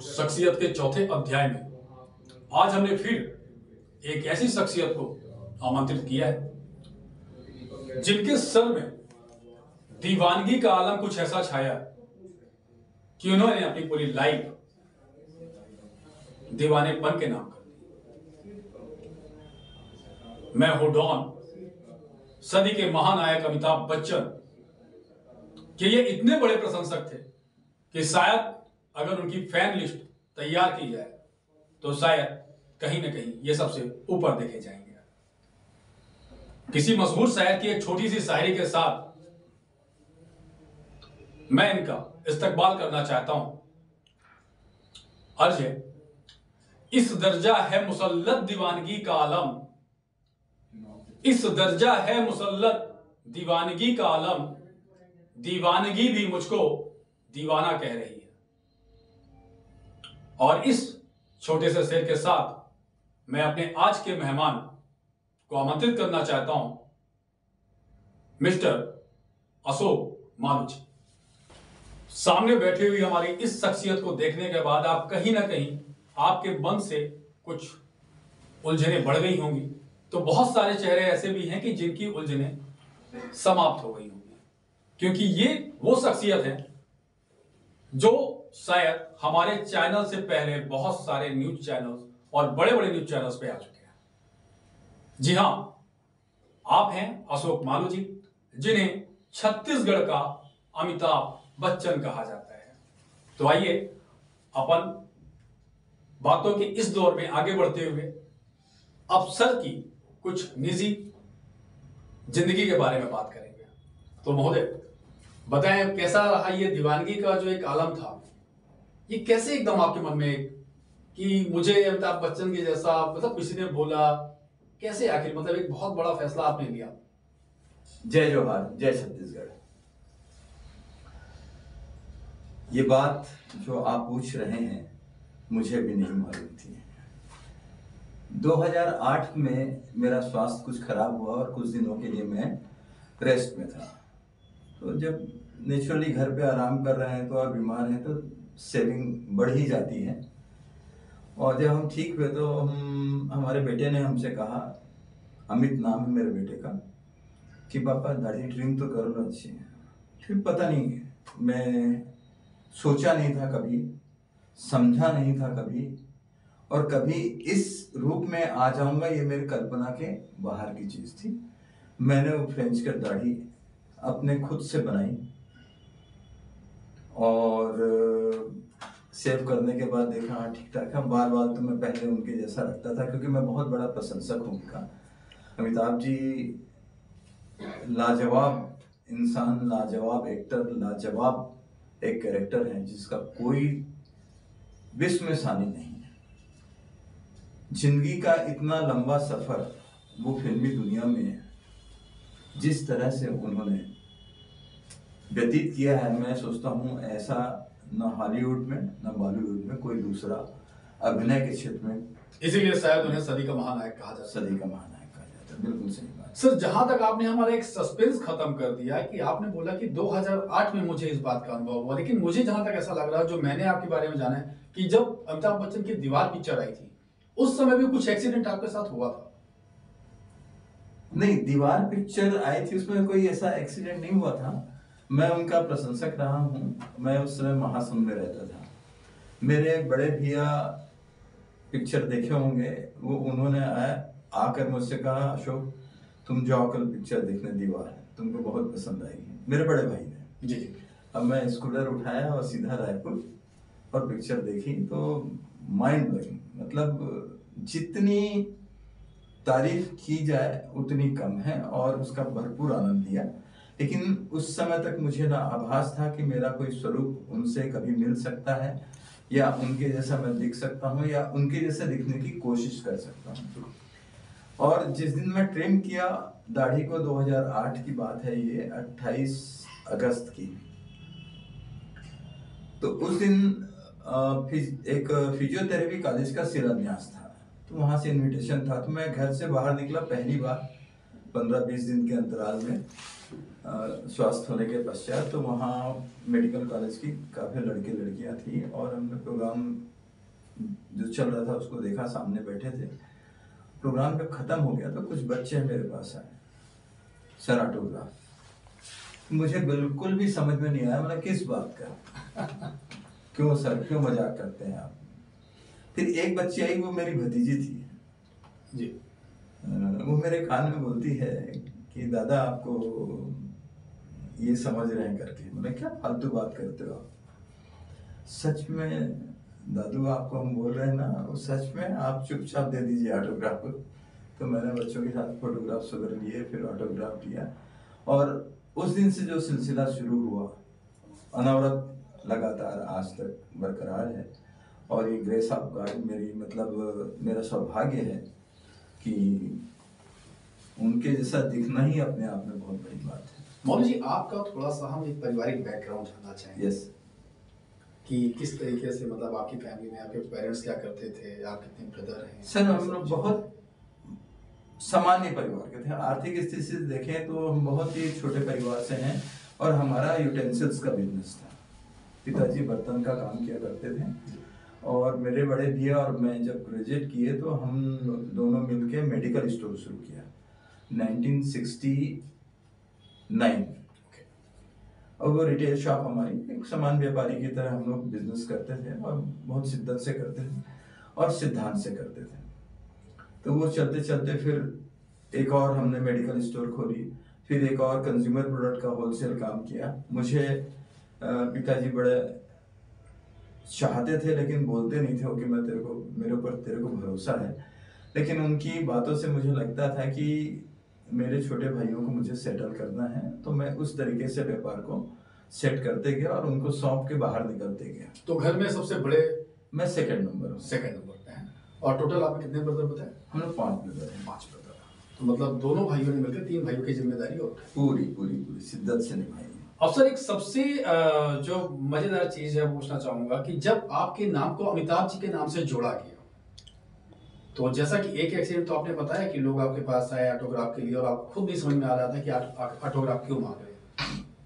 शख्सियत के चौथे अध्याय में आज हमने फिर एक ऐसी शख्सियत को आमंत्रित किया है जिनके सर में दीवानगी का आलम कुछ ऐसा छाया कि उन्होंने अपनी पूरी लाइफ दीवानेपन के नाम कर दी। मैं हूं डॉन, सदी के महानायक अमिताभ बच्चन के ये इतने बड़े प्रशंसक थे कि शायद अगर उनकी फैन लिस्ट तैयार की जाए तो शायद कहीं ना कहीं ये सबसे ऊपर देखे जाएंगे। किसी मशहूर शायर की एक छोटी सी शायरी के साथ मैं इनका इस्तकबाल करना चाहता हूं। अर्ज है, इस दर्जा है मुसल्लत दीवानगी का आलम, इस दर्जा है मुसल्लत दीवानगी का आलम, दीवानगी भी मुझको दीवाना कह रही है। और इस छोटे से शेर के साथ मैं अपने आज के मेहमान को आमंत्रित करना चाहता हूं, मिस्टर अशोक मालू। सामने बैठी हुई हमारी इस शख्सियत को देखने के बाद आप कहीं ना कहीं आपके मन से कुछ उलझनें बढ़ गई होंगी, तो बहुत सारे चेहरे ऐसे भी हैं कि जिनकी उलझनें समाप्त हो गई होंगी, क्योंकि ये वो शख्सियत है जो शायद हमारे चैनल से पहले बहुत सारे न्यूज चैनल्स और बड़े बड़े न्यूज चैनल्स पे आ चुके हैं। जी हां, आप हैं अशोक मालू जी, जिन्हें छत्तीसगढ़ का अमिताभ बच्चन कहा जाता है। तो आइए अपन बातों के इस दौर में आगे बढ़ते हुए अब सर की कुछ निजी जिंदगी के बारे में बात करेंगे। तो महोदय बताएं, कैसा रहा ये दीवानगी का जो एक आलम था, ये कैसे एकदम आपके मन में कि मुझे अमिताभ बच्चन के जैसा, मतलब किसी ने बोला, कैसे आखिर मतलब एक बहुत बड़ा फैसला आपने लिया? जय जोहार, जय छत्तीसगढ़। ये बात जो आप पूछ रहे हैं मुझे भी नहीं मालूम थी। 2008 में मेरा स्वास्थ्य कुछ खराब हुआ और कुछ दिनों के लिए मैं रेस्ट में था। तो जब नेचुरली घर पे आराम कर रहे हैं तो और बीमार हैं तो सेविंग बढ़ ही जाती है। और जब हम ठीक हुए तो हमारे बेटे ने हमसे कहा, अमित नाम है मेरे बेटे का, कि पापा दाढ़ी ट्रिम तो कर लो अच्छी है। फिर पता नहीं, मैं सोचा नहीं था कभी, समझा नहीं था कभी, और कभी इस रूप में आ जाऊंगा ये मेरी कल्पना के बाहर की चीज थी। मैंने वो फ्रेंच कट दाढ़ी अपने खुद से बनाई और सेव करने के बाद देखा हाँ ठीक ठाक है। बार बार तो मैं पहले उनके जैसा रखता था क्योंकि मैं बहुत बड़ा प्रशंसक हूँ उनका। अमिताभ जी लाजवाब इंसान, लाजवाब एक्टर, लाजवाब एक कैरेक्टर है जिसका कोई विश्व में सानी नहीं है। जिंदगी का इतना लंबा सफर वो फिल्मी दुनिया में जिस तरह से उन्होंने व्यतीत किया है, मैं सोचता हूँ ऐसा न हॉलीवुड में न बॉलीवुड में कोई दूसरा अभिनय के क्षेत्र में, इसीलिए शायद उन्हें सदी का महानायक कहा जाता है। सदी का महानायक कहा जाता है, बिल्कुल सही बात। सर, जहां तक आपने हमारा एक सस्पेंस खत्म कर दिया कि आपने बोला कि 2008 में मुझे इस बात का अनुभव हुआ, लेकिन मुझे जहां तक ऐसा लग रहा है, जो मैंने आपके बारे में जाना है, कि जब अमिताभ बच्चन की दीवार पिक्चर आई थी उस समय भी कुछ एक्सीडेंट आपके साथ हुआ था? नहीं, दीवार पिक्चर आई थी उसमें कोई ऐसा एक्सीडेंट नहीं हुआ था। मैं उनका प्रशंसक रहा हूँ। मैं उस समय महासमुंद में रहता था। मेरे बड़े भैया पिक्चर देखे होंगे, वो उन्होंने आकर मुझसे कहा, अशोक तुम जाओ कल पिक्चर देखने दीवार, तुमको बहुत पसंद आएगी। मेरे बड़े भाई ने जी। अब मैं स्कूटर उठाया और सीधा रायपुर और पिक्चर देखी तो माइंड ब्लोइंग, मतलब जितनी तारीफ की जाए उतनी कम है और उसका भरपूर आनंद लिया। लेकिन उस समय तक मुझे ना आभास था कि मेरा कोई स्वरूप उनसे कभी मिल सकता है या उनके जैसा मैं दिख सकता हूँ या उनके जैसा दिखने की कोशिश कर सकता हूँ। और जिस दिन मैं ट्रिम किया दाढ़ी को, 2008 की बात है ये, 28 अगस्त की, तो उस दिन एक फिजियोथेरेपी कॉलेज का शिलान्यास था। तो वहां से इनविटेशन था, तो मैं घर से बाहर निकला पहली बार 15-20 दिन के अंतराल में स्वास्थ्य होने के पश्चात, तो वहाँ मेडिकल कॉलेज की काफ़ी लड़के लड़कियाँ थी और हमने प्रोग्राम जो चल रहा था उसको देखा, सामने बैठे थे। प्रोग्राम जब खत्म हो गया तो कुछ बच्चे मेरे पास आए, सर ऑटोग्राफ। मुझे बिल्कुल भी समझ में नहीं आया, मतलब किस बात का, क्यों सर, क्यों मजाक करते हैं आप। फिर एक बच्ची आई, वो मेरी भतीजी थी जी। वो मेरे कान में बोलती है कि दादा आपको ये समझ रहे हैं करके। मैंने क्या फालतू बात करते हो आप, सच में दादू आपको हम बोल रहे हैं ना, वो सच में, आप चुपचाप दे दीजिए ऑटोग्राफ को। तो मैंने बच्चों के साथ फोटोग्राफ्स वगैरह लिए, फिर ऑटोग्राफ लिया, और उस दिन से जो सिलसिला शुरू हुआ अनवरत लगातार आज तक बरकरार है। और ये ग्रेस ऑफ गॉड मेरी, मतलब मेरा सौभाग्य है कि उनके जैसा दिखना ही अपने आप में बहुत बड़ी बात है। मौलवी जी, आपका थोड़ा सा हम एक पारिवारिक बैकग्राउंड जानना चाहेंगे। यस। कि किस तरीके से, मतलब आपकी फैमिली में आपके पेरेंट्स क्या करते थे, आप कितने ब्रदर हैं? सर हम लोग बहुत सामान्य परिवार के थे। आर्थिक स्थिति से देखें तो हम बहुत ही छोटे परिवार से हैं, और हमारा यूटेंसिल्स का बिजनेस था। पिताजी बर्तन का काम किया करते थे, और मेरे बड़े भैया और मैं जब ग्रेजुएट किए तो हम दोनों मिलके मेडिकल स्टोर शुरू किया 1969। और वो रिटेल शॉप हमारी, एक सामान व्यापारी की तरह हम लोग बिजनेस करते थे, और बहुत शिद्दत से करते थे और सिद्धांत से करते थे। तो वो चलते चलते फिर एक और हमने मेडिकल स्टोर खोली, फिर एक और कंज्यूमर प्रोडक्ट का होलसेल काम किया। मुझे पिताजी बड़े चाहते थे, लेकिन बोलते नहीं थे कि मैं मेरे ऊपर तेरे को भरोसा है। लेकिन उनकी बातों से मुझे लगता था कि मेरे छोटे भाइयों को मुझे सेटल करना है, तो मैं उस तरीके से व्यापार को सेट करते गया और उनको सौंप के बाहर निकलते गया। तो घर में सबसे बड़े? मैं सेकंड नंबर हूँ। सेकंड नंबर पे हैं। और टोटल आपके कितने ब्रदर बताए? हम लोग 5 ब्रदर हैं। 5 ब्रदर। तो मतलब दोनों भाइयों ने मिलकर 3 भाइयों की जिम्मेदारी और पूरी पूरी पूरी शिद्दत से निभाई। अफसर, एक सबसे जो मजेदार चीज है पूछना चाहूंगा कि जब आपके नाम को अमिताभ जी के नाम से जोड़ा गया, तो जैसा कि एक एक्सीडेंट तो आपने बताया कि लोग आपके पास आए ऑटोग्राफ के लिए, और आपको खुद नहीं समझ में आ रहा था कि ऑटोग्राफ क्यों मांग रहे हैं।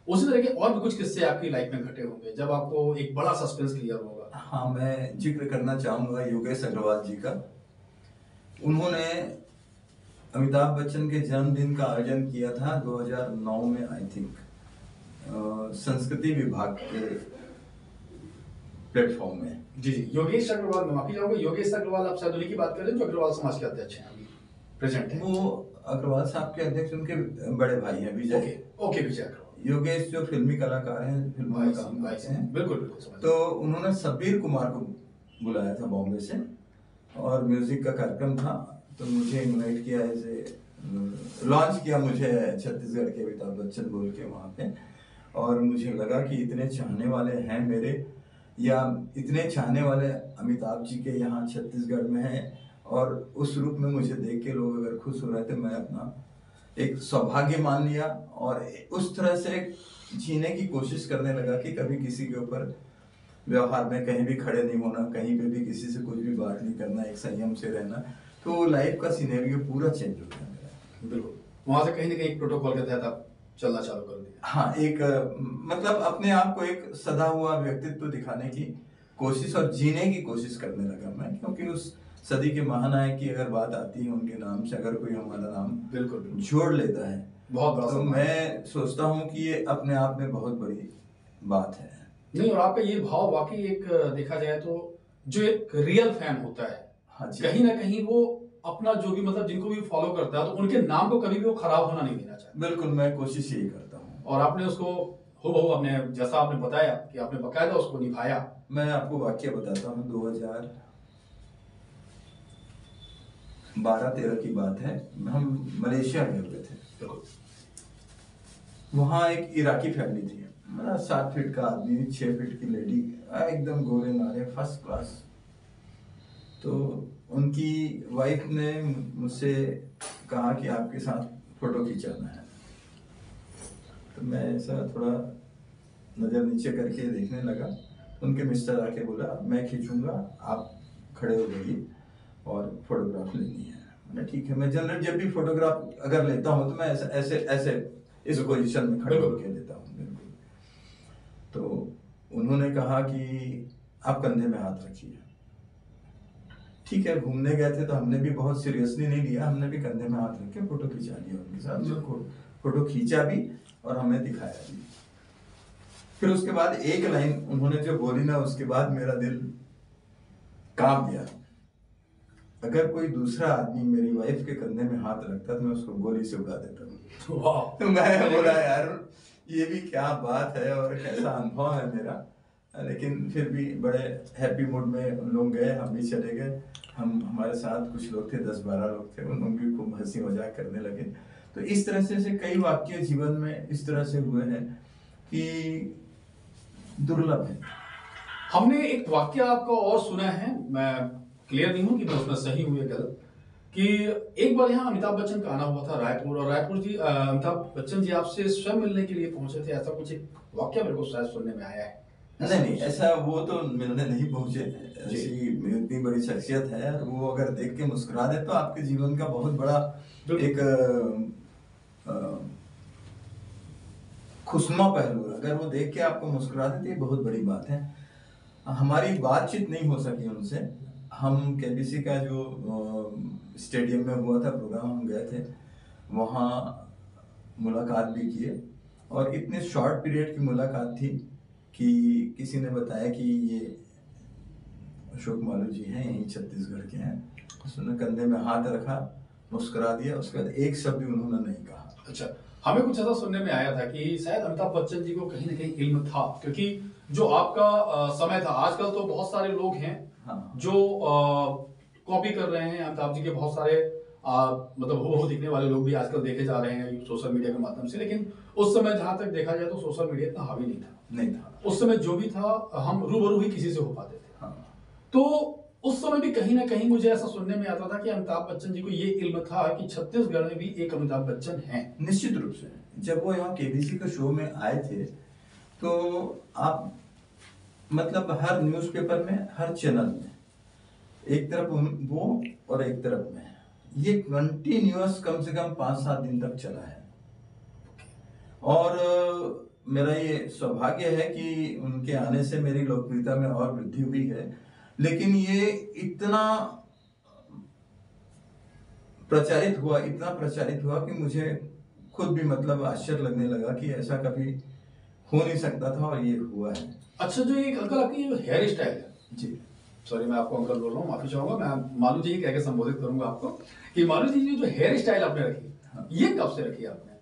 उसी तरह के और भी कुछ किस्से आपकी लाइफ में घटे होंगे जब आपको एक बड़ा सस्पेंस क्लियर होगा। हाँ, मैं जिक्र करना चाहूंगा योगेश अग्रवाल जी का। उन्होंने अमिताभ बच्चन के जन्मदिन का आयोजन किया था 2009 में, आई थिंक, संस्कृति विभाग के प्लेटफॉर्म में। जी जी, योगेश अग्रवाल, मैं माफी चाहूंगा, योगेश अग्रवाल आप शायद उन्हीं की बात कर रहे हैं जो अग्रवाल समाज के अध्यक्ष हैं, अभी प्रेजेंट हैं। वो अग्रवाल साहब के अध्यक्ष उनके बड़े भाई हैं, विजय। ओके, विजय अग्रवाल। योगेश जो फिल्मी कलाकार हैं, फिल्मों में काम करते हैं। बिल्कुल बिल्कुल। तो उन्होंने सब्बीर कुमार को बुलाया था बॉम्बे से, और म्यूजिक का कार्यक्रम था, तो मुझे इनवाइट किया, ऐसे लॉन्च किया मुझे छत्तीसगढ़ के अमिताभ बच्चन बोल के वहाँ पे। और मुझे लगा कि इतने चाहने वाले हैं मेरे, या इतने चाहने वाले अमिताभ जी के यहाँ छत्तीसगढ़ में हैं, और उस रूप में मुझे देख के लोग अगर खुश हो रहे थे, मैं अपना एक सौभाग्य मान लिया, और उस तरह से जीने की कोशिश करने लगा कि कभी किसी के ऊपर व्यवहार में कहीं भी खड़े नहीं होना, कहीं पे भी किसी से कुछ भी बात नहीं करना, एक संयम से रहना। तो लाइफ का सिनेरियो पूरा चेंज हो गया मेरा। बिल्कुल, वहां से कहीं ना कहीं प्रोटोकॉल के तहत आप चलना चालू कर दिया। हाँ, एक मतलब अपने आप को एक सदा हुआ व्यक्तित्व दिखाने की कोशिश और जीने की कोशिश करने लगा मैं, क्योंकि उस सदी के महानायक की अगर बात आती है उनके नाम से, अगर कोई हमारा नाम बिल्कुल जोड़ लेता है, बहुत बड़ा, तो मैं सोचता हूँ कि ये अपने आप में बहुत बड़ी बात है। नहीं, और आपका ये भाव वाकई एक देखा जाए तो जो एक रियल फैन होता है, हाँ जी, कहीं ना कहीं वो अपना जो भी, मतलब जिनको भी फॉलो करता है, तो उनके नाम को कभी भी वो खराब होना नहीं देना चाहता। बिल्कुल, मैं कोशिश यही करता हूँ। और आपने उसको हूबहू, आपने जैसा आपने बताया कि आपने बकायदा उसको निभाया। मैं आपको वाकया बताता हूँ, 2012-13 की बात है। हम मलेशिया गए हुए थे। वहाँ एक इराकी फैमिली थी, 7 फीट का आदमी, 6 फीट की लेडी, एकदम गोरे नारे, फर्स्ट क्लास। तो उनकी वाइफ ने मुझसे कहा कि आपके साथ फोटो खिंचाना है। तो मैं ऐसा थोड़ा नज़र नीचे करके देखने लगा। उनके मिस्टर आके बोला, मैं खींचूंगा, आप खड़े हो जाइए और फोटोग्राफ लेनी है। मैंने ठीक है, मैं जनरल जब भी फोटोग्राफ अगर लेता हूँ तो मैं ऐसे ऐसे ऐसे इस पोजीशन में खड़े होकर लेता हूँ। बिल्कुल। तो उन्होंने कहा कि आप कंधे में हाथ रखिए। ठीक है, घूमने गए थे तो हमने भी बहुत सीरियसली नहीं लिया, हमने भी कंधे में हाथ रख के फोटो खिंचा लिया उनके साथ। फोटो खींचा भी और हमें दिखाया भी। फिर उसके बाद एक लाइन उन्होंने जो बोली ना, उसके बाद मेरा दिल कांप गया। अगर कोई दूसरा आदमी मेरी वाइफ के कंधे में हाथ रखता तो मैं उसको गोली से उड़ा देता। तो मैं बोला यार ये भी क्या बात है और कैसा अनुभव है मेरा। लेकिन फिर भी बड़े हैप्पी मूड में उन लोग गए, हम भी चले गए। हम हमारे साथ कुछ लोग थे, 10-12 लोग थे, उन लोग भी खूब हंसी मजाक करने लगे। तो इस तरह से कई वाक्य जीवन में इस तरह से हुए हैं कि दुर्लभ है। हमने एक वाक्य आपका और सुना है, मैं क्लियर नहीं हूं कि मैं उसमें सही हूं या गलत, कि एक बार यहाँ अमिताभ बच्चन का आना हुआ था रायपुर, और रायपुर जी अमिताभ बच्चन जी आपसे स्वयं मिलने के लिए पहुंचे थे, ऐसा कुछ एक वाक्य मेरे को शायद सुनने में आया है। नहीं, ऐसा वो तो मिलने नहीं पहुंचे। ऐसी इतनी बड़ी शख्सियत है, वो अगर देख के मुस्कुरा दे तो आपके जीवन का बहुत बड़ा एक खुशनुमा पहलू है। अगर वो देख के आपको मुस्कुरा दे तो ये बहुत बड़ी बात है। हमारी बातचीत नहीं हो सकी उनसे। हम केबीसी का जो स्टेडियम में हुआ था प्रोग्राम, हम गए थे, वहाँ मुलाकात भी किए, और इतने शॉर्ट पीरियड की मुलाकात थी कि किसी ने बताया कि ये अशोक मालू जी हैं, यहीं छत्तीसगढ़ के हैं। उसने कंधे में हाथ रखा, मुस्कुरा दिया, उसके बाद एक शब्द भी उन्होंने नहीं कहा। अच्छा, हमें कुछ ऐसा सुनने में आया था कि शायद अमिताभ बच्चन जी को कहीं ना कहीं इल्म था, क्योंकि जो आपका समय था, आजकल तो बहुत सारे लोग हैं जो कॉपी कर रहे हैं अमिताभ जी के, बहुत सारे मतलब हो दिखने वाले लोग भी आजकल देखे जा रहे हैं सोशल मीडिया के माध्यम से। लेकिन उस समय जहां तक देखा जाए तो सोशल मीडिया इतना हावी नहीं था। उस समय जो भी था हम रूबरू ही किसी से हो पाते थे। तो उस समय भी कहीं ना कहीं मुझे ऐसा सुनने में आता था कि अमिताभ बच्चन जी को ये इल्म था कि छत्तीसगढ़ में भी एक अमिताभ बच्चन हैं। निश्चित रूप से जब वो यहाँ केबीसी के शो में आए थे तो आप मतलब हर न्यूज़पेपर में, हर चैनल में एक तरफ वो और एक तरफ में, ये कंटिन्यूअस कम से कम 5-7 दिन तक चला है। और मेरा ये सौभाग्य है कि उनके आने से मेरी लोकप्रियता में और वृद्धि हुई है। लेकिन ये इतना प्रचारित हुआ कि मुझे खुद भी मतलब आश्चर्य लगने लगा कि ऐसा कभी हो नहीं सकता था, और ये हुआ है। अच्छा, जो एक अंकल आपकी ये हेयर स्टाइल है, जी सॉरी मैं आपको अंकल बोल रहा हूँ, माफी चाहूंगा, मैं मालू जी कह के संबोधित करूंगा आपको, कि मालू जी जो हेयर स्टाइल आपने रखी, ये कब से रखी आपने?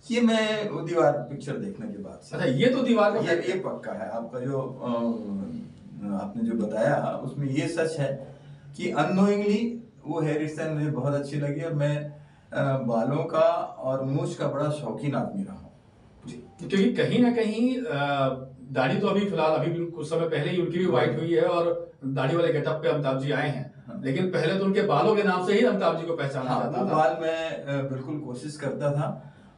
ये मैं वो दीवार पिक्चर देखने के बाद से। अच्छा, ये तो दीवार का ये पक्का है। आपका जो आपने जो बताया उसमें ये सच है कि अननोइंगली वो हेयर स्टाइल मुझे बहुत अच्छी लगी, और मैं बालों का और मूछ का बड़ा शौकीन आदमी रहा हूँ। क्योंकि कहीं ना कहीं दाढ़ी तो अभी फिलहाल अभी भी कुछ समय पहले ही उनकी भी व्हाइट हुई है, और दाढ़ी वाले गेटअप पे अमिताभ जी आए हैं। लेकिन पहले तो उनके बालों के नाम से ही अमिताभ जी को पहचाना जाता था। बाल मैं बिल्कुल कोशिश करता था,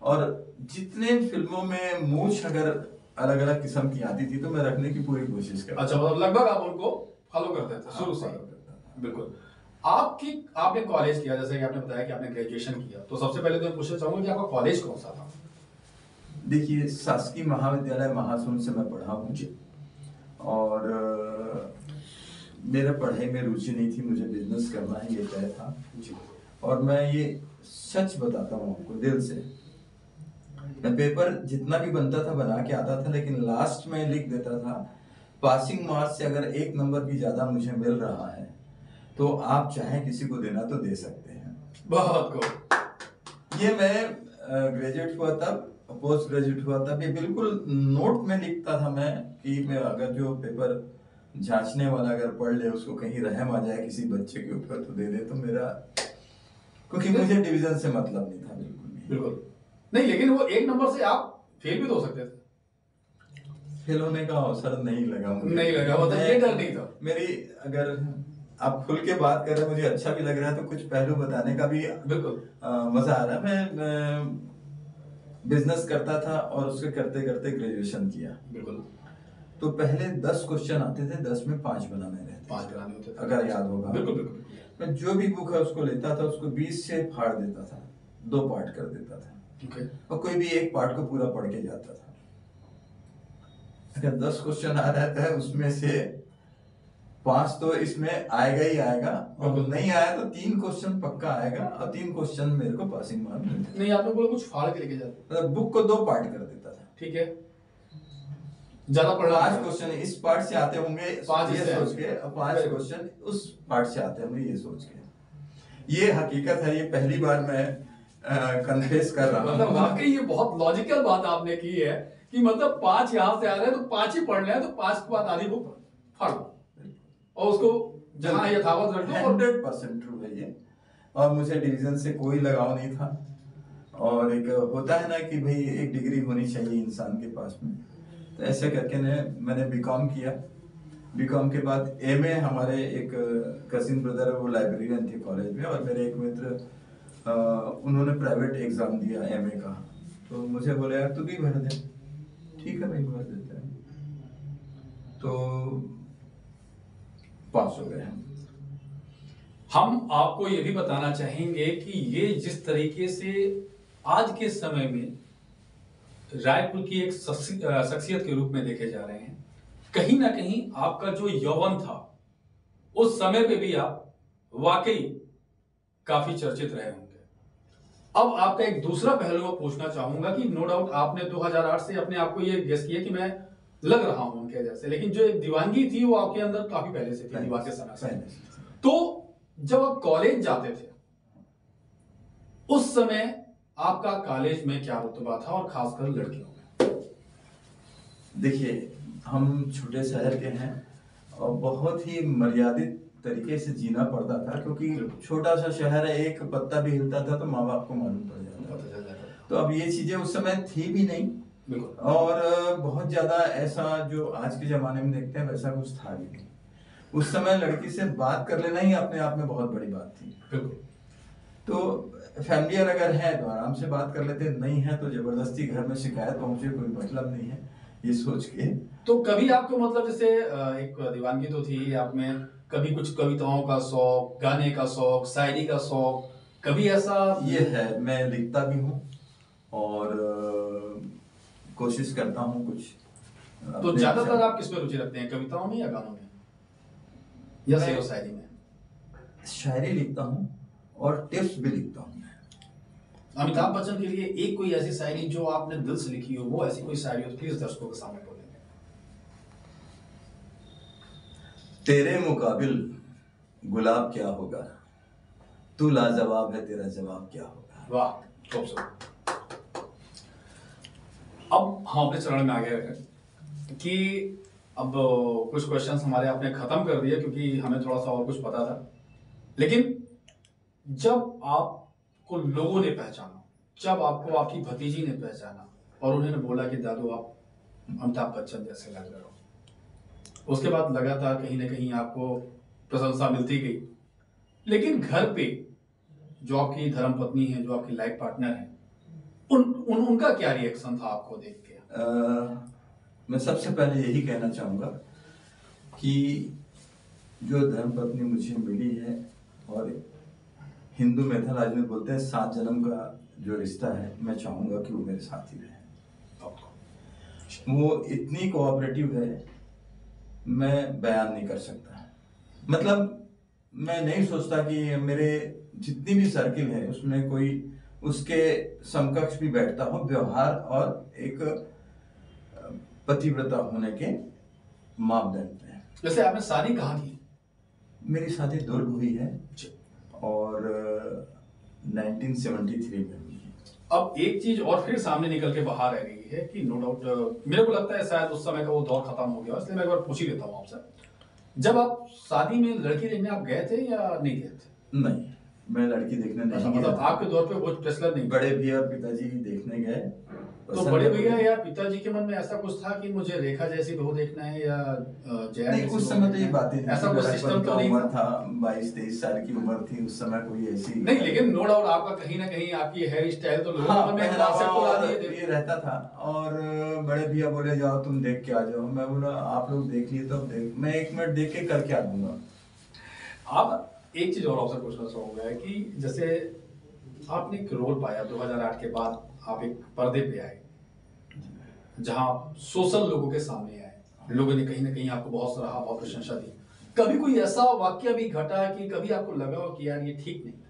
और जितने फिल्मों में मूछ अगर अलग अलग किस्म की आती थी तो मैं रखने की पूरी कोशिश करता। अच्छा, मतलब लगभग आप उनको फॉलो करते थे शुरू से? बिल्कुल। आपने कॉलेज किया, जैसे कि आपने बताया कि आपने ग्रेजुएशन किया, तो सबसे पहले तो मैं पूछना चाहूंगा कि आपका कॉलेज कौन सा था? देखिए, शासकीय महाविद्यालय महासुंद से मैं पढ़ा हूँ, और मेरा पढ़ाई में रुचि नहीं थी, मुझे बिजनेस करना है ये तय था जी। और मैं ये सच बताता हूँ आपको दिल से, मैं पेपर जितना भी बनता था बना के आता था, लेकिन लास्ट में लिख देता था पासिंग मार्क्स से अगर 1 नंबर भी ज्यादा मुझे मिल रहा है तो आप चाहे किसी को देना तो दे सकते हैं। बहुत खूब। ये मैं ग्रेजुएट हुआ तब, पोस्ट ग्रेजुएट हुआ तब, ये बिल्कुल नोट में लिखता था मैं कि मैं अगर जो पेपर जांचने वाला अगर पढ़ ले, उसको कहीं रहम आ जाए किसी बच्चे के ऊपर तो दे दे, तो मेरा, क्योंकि मुझे डिवीजन से मतलब नहीं था बिल्कुल नहीं। लेकिन वो 1 नंबर से आप फेल भी तो हो सकते थे। फेल होने का अवसर नहीं लगा मुझे। नहीं लगा, मतलब ये डर नहीं था। मेरी, अगर आप खुल के बात कर रहे हैं, मुझे अच्छा भी लग रहा है, तो कुछ पहलू बताने का भी बिल्कुल मजा आ रहा है। मैं बिजनेस करता था और उसके करते करते ग्रेजुएशन किया। बिल्कुल। तो पहले 10 क्वेश्चन आते थे, 10 में 5 बनाने रहते, 5 बनाने होते थे, अगर याद होगा। बिल्कुल बिल्कुल। मैं जो भी बुक है उसको लेता था, उसको 20 से फाड़ देता था, 2 पार्ट कर देता था, ओके। और कोई भी एक पार्ट को पूरा पढ़ के जाता था। अगर 10 क्वेश्चन आ रहा है उसमें से 5 तो इसमें आएगा ही आएगा, और नहीं आया तो 3 क्वेश्चन पक्का आएगा, और 3 क्वेश्चन मेरे को पासिंग मार्क मिलते। नहीं, आपने बोला कुछ फाड़ के लेके जाते। मतलब बुक को 2 पार्ट कर देता था। ठीक है, ज्यादा पढ़ना। 5 क्वेश्चन इस पार्ट से आते होंगे, 5 ये सोच के, और 5 क्वेश्चन उस पार्ट से आते होंगे, ये सोच के। ये हकीकत है, ये पहली बार मैं कन्फेस कर रहा हूँ। मतलब वाकई ये बहुत लॉजिकल बात आपने की है कि मतलब 5 यहाँ से आ रहे हैं तो 5 ही पढ़ रहे हैं, तो 5 के बाद आधी बुक फाड़ दो और उसको जहाँ यथावत रख दो। 100% ट्रू है ये, और मुझे डिवीजन से कोई लगाव नहीं था। और एक होता है ना कि भाई एक डिग्री होनी चाहिए इंसान के पास में, तो ऐसे करके मैंने बीकॉम किया। बीकॉम के बाद एमए, हमारे एक कजिन ब्रदर है, वो लाइब्रेरियन थे कॉलेज में, और मेरे एक मित्र उन्होंने प्राइवेट एग्जाम दिया एमए का, तो मुझे बोले यार तू भी भर दे। ठीक है भाई, भर देते हैं। तो पास हो गए हम आपको ये भी बताना चाहेंगे कि ये जिस तरीके से आज के समय में रायपुर की एक शख्सियत के रूप में देखे जा रहे हैं, कहीं ना कहीं आपका जो यौवन था उस समय पे भी आप वाकई काफी चर्चित रहे होंगे। अब आपका एक दूसरा पहलू मैं पूछना चाहूंगा कि नो डाउट आपने 2008 से अपने आप को ये गेस किया कि मैं लग रहा हूं उनके जैसे, लेकिन जो एक दीवानगी थी वो आपके अंदर काफी पहले से थी, दीवार के समय से। तो जब आप कॉलेज जाते थे उस समय आपका कॉलेज में क्या रुतबा था, और खासकर लड़कियों में? देखिए, हम छोटे शहर के हैं और बहुत ही मर्यादित तरीके से जीना पड़ता था, क्योंकि छोटा सा शहर है, एक पत्ता भी हिलता था तो माँ बाप को मालूम पड़ जाता था। तो अब ये चीजें उस समय थी भी नहीं, और बहुत ज्यादा ऐसा जो आज के जमाने में देखते हैं वैसा कुछ था भी नहीं। उस समय लड़की से बात कर लेना ही अपने आप में बहुत बड़ी बात थी। तो फैमिलियर अगर है तो आराम से बात कर लेते, नहीं है तो जबरदस्ती घर में शिकायत पहुंचे, कोई मतलब नहीं है, ये सोच के। तो कभी आपको मतलब जैसे एक दीवानगी तो थी आप में, कभी कुछ कविताओं का शौक, गाने का शौक, शायरी का शौक, कभी ऐसा? ये है, मैं लिखता भी हूँ और कोशिश करता हूँ कुछ। तो ज्यादातर आप किसमें रुचि रखते हैं, कविताओं में या गानों में या शेर व शायरी में? शायरी लिखता हूँ और टिप्स भी लिखता हूँ। अमिताभ बच्चन के लिए एक कोई ऐसी शायरी जो आपने दिल से लिखी हो, वो ऐसी कोई शायरी हो तो प्लीज दर्शकों के सामने बोलेंगे। तेरे मुकाबिल गुलाब क्या होगा, तू लाजवाब है, तेरा जवाब क्या होगा। वाह, खूबसूरत। अब हम अपने चरण में आगे रखें कि अब कुछ क्वेश्चंस हमारे आपने खत्म कर दिए क्योंकि हमें थोड़ा सा और कुछ पता था, लेकिन जब आपको लोगों ने पहचाना, जब आपको आपकी भतीजी ने पहचाना और उन्होंने बोला कि दादू आप अमिताभ बच्चन जैसे लग रहे हो, उसके बाद लगातार कहीं ना कहीं आपको प्रशंसा मिलती गई, लेकिन घर पे जो आपकी धर्मपत्नी है, जो आपकी लाइफ पार्टनर है, उनका क्या रिएक्शन था आपको देख के? मैं सबसे पहले यही कहना चाहूँगा कि जो धर्मपत्नी मुझे मिली है, और हिंदू मैथोलॉजी में बोलते हैं 7 जन्म का जो रिश्ता है, मैं चाहूँगा कि वो मेरे साथ ही रहे। वो इतनी कोऑपरेटिव है, मैं बयान नहीं कर सकता। मतलब मैं नहीं सोचता कि मेरे जितनी भी सर्किल है उसमें कोई उसके समकक्ष भी बैठता हो व्यवहार और एक पतिव्रता होने के मापदंड पे। वैसे आपने शादी कहाँ की? मेरी शादी दुर्ग हुई है और 1973 में हुई है। अब एक चीज और फिर सामने निकल के बाहर आ गई है कि नो डाउट मेरे को लगता है शायद उस समय का वो दौर खत्म हो गया, इसलिए मैं एक बार पूछ ही लेता हूँ आपसे, जब आप शादी में लड़की देखने आप गए थे या नहीं गए थे? नहीं, मैं लड़की देखने नहीं गया। मतलब आपके दौर पे वो प्रेशर नहीं? बड़े भैया और पिताजी देखने गए। तो बड़े भैया या पिताजी के मन में ऐसा कुछ था कि मुझे रेखा जैसी बहू देखना है या जया? नहीं, उस समय तो ये बातें नहीं, ऐसा कोई सिस्टम तो नहीं था। 22-23 साल की उम्र थी उस समय, कोई ऐसी नहीं, लेकिन नो डाउट आपका कहीं ना कहीं आपकी हेयर स्टाइल तो लोगों में ये रहता था। और बड़े भैया बोले जाओ तुम देख के आ जाओ। मैं बोला आप लोग देख लिए तो मैं 1 मिनट देख के कर क्या दूंगा। अब एक चीज और आपसे पूछना चाहूंगा है कि जैसे आपने एक रोल पाया 2008 के बाद, आप एक पर्दे पे आए जहां आप सोशल लोगों के सामने आए, लोगों ने कहीं ना कहीं आपको बहुत सराहा, बहुत प्रशंसा दी। कभी कोई ऐसा वाक्य भी घटा कि कभी आपको लगा हो कि यार ये ठीक नहीं था,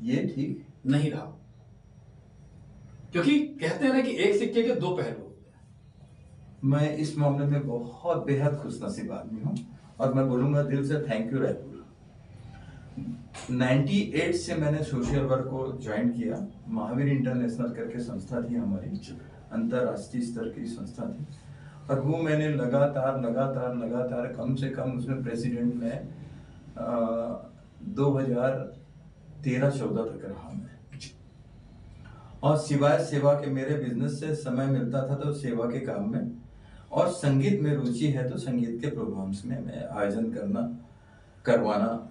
ये ठीक नहीं रहा? क्योंकि कहते हैं ना कि एक सिक्के के दो पहलू होते हैं। मैं इस मामले में बहुत बेहद खुशनसीब आदमी हूँ और मैं बोलूँगा दिल से थैंक यू रायपुर। 98 से मैंने सोशल वर्क को ज्वाइन किया। महावीर इंटरनेशनल करके संस्था थी हमारी, अंतर्राष्ट्रीय स्तर की संस्था थी, और वो मैंने लगातार कम से कम उसमें प्रेसिडेंट में 2013-14 तक रहा मैं। और सिवाय सेवा के मेरे बिजनेस से समय मिलता था तो सेवा के काम में, और संगीत में रुचि है तो संगीत के प्रोग्राम्स में मैं आयोजन करवाना,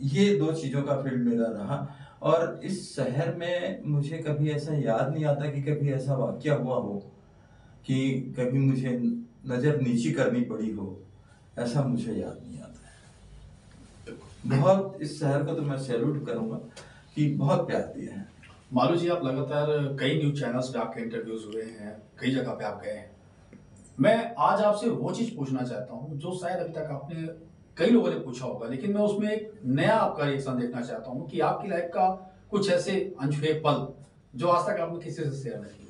ये दो चीज़ों का फील्ड मेरा रहा। और इस शहर में मुझे कभी ऐसा याद नहीं आता कि कभी ऐसा वाकया हुआ हो कि कभी मुझे नज़र नीची करनी पड़ी हो, ऐसा मुझे याद नहीं आता है। बहुत इस शहर को तो मैं सैल्यूट करूँगा कि बहुत प्यार दिया है। मालू जी, आप लगातार कई न्यूज चैनल्स पे आपके इंटरव्यूज हुए हैं, कई जगह पे आप गए हैं। मैं आज आपसे वो चीज पूछना चाहता हूँ जो शायद अभी तक आपने, कई लोगों ने पूछा होगा, लेकिन मैं उसमें एक नया आपका रिएक्शन देखना चाहता हूँ कि आपकी लाइफ का कुछ ऐसे अनछुए पल जो आज तक आपने किसी से शेयर नहीं किया।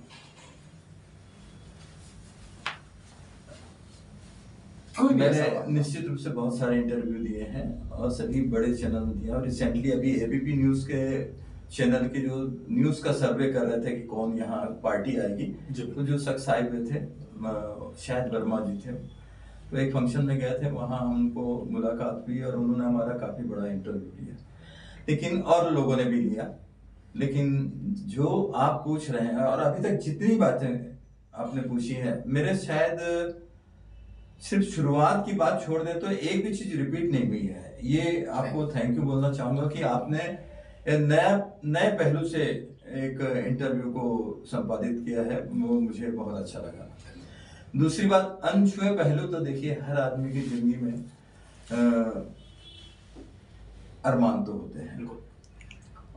कोई भी ऐसा मैंने बात। निश्चित रूप से बहुत सारे इंटरव्यू दिए हैं और सभी बड़े चैनल दिए, और रिसेंटली अभी एबीपी न्यूज के चैनल के जो न्यूज का सर्वे कर रहे थे कि कौन यहाँ पार्टी आएगी, तो जो शख्स आए हुए थे शायद वर्मा जी थे, तो एक फंक्शन में गए थे, वहाँ हमको मुलाकात हुई और उन्होंने हमारा काफी बड़ा इंटरव्यू लिया, लेकिन और लोगों ने भी लिया। लेकिन जो आप पूछ रहे हैं और अभी तक जितनी बातें आपने पूछी है, मेरे शायद सिर्फ शुरुआत की बात छोड़ दे तो एक भी चीज रिपीट नहीं हुई है। ये आपको थैंक यू बोलना चाहूंगा कि आपने नए पहलू से एक इंटरव्यू को संपादित किया है, वो मुझे बहुत अच्छा लगा। दूसरी बात, अनछुए पहलू तो देखिए हर आदमी की जिंदगी में अरमान तो होते हैं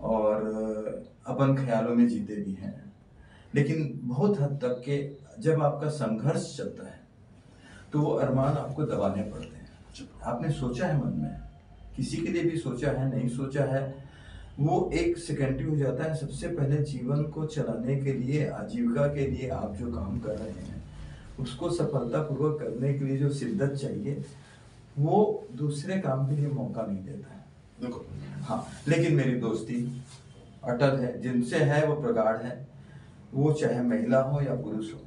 और अपन ख्यालों में जीते भी हैं, लेकिन बहुत हद तक के जब आपका संघर्ष चलता है तो वो अरमान आपको दबाने पड़ते हैं। आपने सोचा है मन में, किसी के लिए भी सोचा है, नहीं सोचा है, वो एक सेकेंडरी हो जाता है। सबसे पहले जीवन को चलाने के लिए, आजीविका के लिए आप जो काम कर रहे हैं उसको सफलतापूर्वक करने के लिए जो शिद्दत चाहिए वो दूसरे काम के लिए मौका नहीं देता है। देखो, हाँ, लेकिन मेरी दोस्ती अटल है, जिनसे है वो प्रगाढ़ है, वो चाहे महिला हो या पुरुष हो।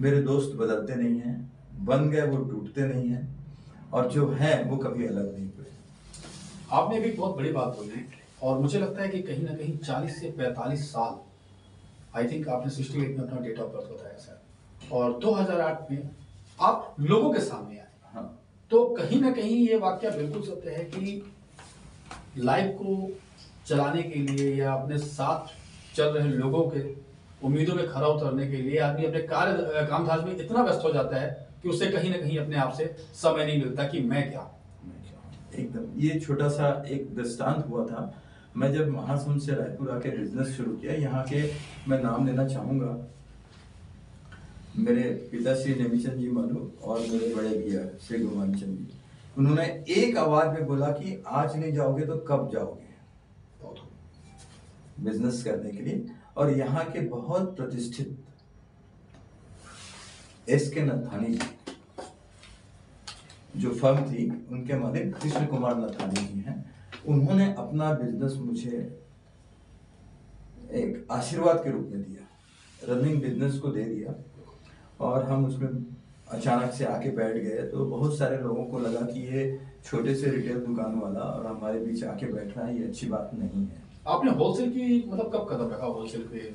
मेरे दोस्त बदलते नहीं हैं, बन गए वो टूटते नहीं हैं, और जो है वो कभी अलग नहीं हुए। आपने भी बहुत बड़ी बात बोली और मुझे लगता है कि कहीं ना कहीं 40 से 45 साल, आई थिंक आपने 68 में अपना डेट ऑफ बर्थ बताया सर, और 2008 में आप लोगों के सामने आए। हाँ, तो कहीं ना कहीं ये वाक्य बिल्कुल सत्य है कि लाइफ को चलाने के लिए या अपने साथ चल रहे लोगों के उम्मीदों में खरा उतरने के लिए आदमी अपने कामकाज में इतना व्यस्त हो जाता है कि उससे कहीं ना कहीं अपने आप से समय नहीं मिलता कि मैं क्या। एकदम। ये छोटा सा एक दृष्टांत हुआ था। मैं जब महासमुंद से रायपुर आके बिजनेस शुरू किया, यहाँ के मैं नाम लेना चाहूंगा, मेरे पिता श्री नेमीचंद जी मालू और मेरे बड़े भैया श्री गुमान चंद जी, उन्होंने एक आवाज में बोला कि आज नहीं जाओगे तो कब जाओगे बिजनेस करने के लिए। और यहाँ के बहुत प्रतिष्ठित एसके नथानी जी, जो फर्म थी, उनके मालिक कृष्ण कुमार नथानी जी हैं, उन्होंने अपना बिजनेस मुझे एक आशीर्वाद के रूप में दिया, रनिंग बिजनेस को दे दिया, और हम उसमें अचानक से आके बैठ गए। तो बहुत सारे लोगों को लगा कि ये छोटे से रिटेल दुकान वाला और हमारे बीच आके बैठ रहा है, ये अच्छी बात नहीं है। आपने होलसेल की मतलब कब कदम रखा होलसेल पे?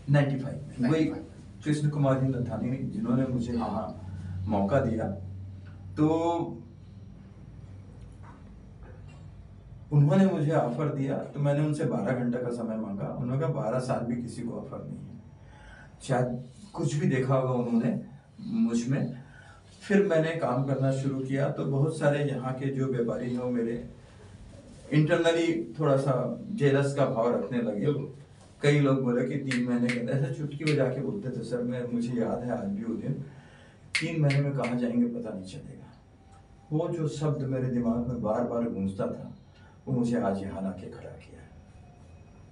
95 में। वही कृष्ण कुमार जी नथानी जिन्होंने मुझे यहाँ मौका दिया, तो उन्होंने मुझे ऑफर दिया, तो मैंने उनसे 12 घंटे का समय मांगा। उन्होंने कहा 12 साल भी किसी को ऑफर नहीं है। शायद कुछ भी देखा होगा उन्होंने मुझ में। फिर मैंने काम करना शुरू किया, तो बहुत सारे यहाँ के जो व्यापारी हैं वो मेरे इंटरनली थोड़ा सा जेलस का भाव रखने लगे। कई लोग बोले कि 3 महीने के अंदर, ऐसे चुटकी बजा के बोलते थे सर, मैं मुझे याद है आज भी वो दिन, 3 महीने में कहाँ जाएंगे पता नहीं चलेगा। वो जो शब्द मेरे दिमाग में बार बार गूंजता था, वो मुझे आज यहाँ ला के खड़ा किया है।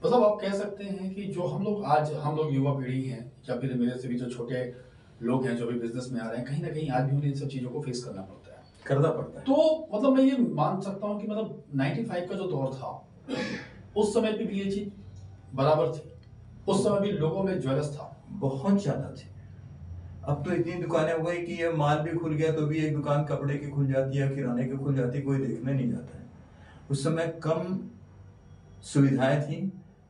मतलब आप कह सकते हैं कि जो हम लोग युवा पीढ़ी हैं, या फिर मेरे से भी जो छोटे लोग हैं जो भी बिजनेस में आ रहे हैं, कहीं ना कहीं आज भी उन्हें इन सब चीजों को फेस करना पड़ता है। तो मतलब मैं ये मान सकता हूँ कि मतलब 95 का जो दौर था, उस समय पे भी ये चीज बराबर थी, उस समय भी लोगों में ज्वेलर्स था, बहुत ज्यादा थे। अब तो इतनी दुकानें हो गई कि ये माल भी खुल गया तो भी एक दुकान कपड़े की खुल जाती है, किराने की खुल जाती है, कोई देखने नहीं जाता है। उस समय कम सुविधाएं थी,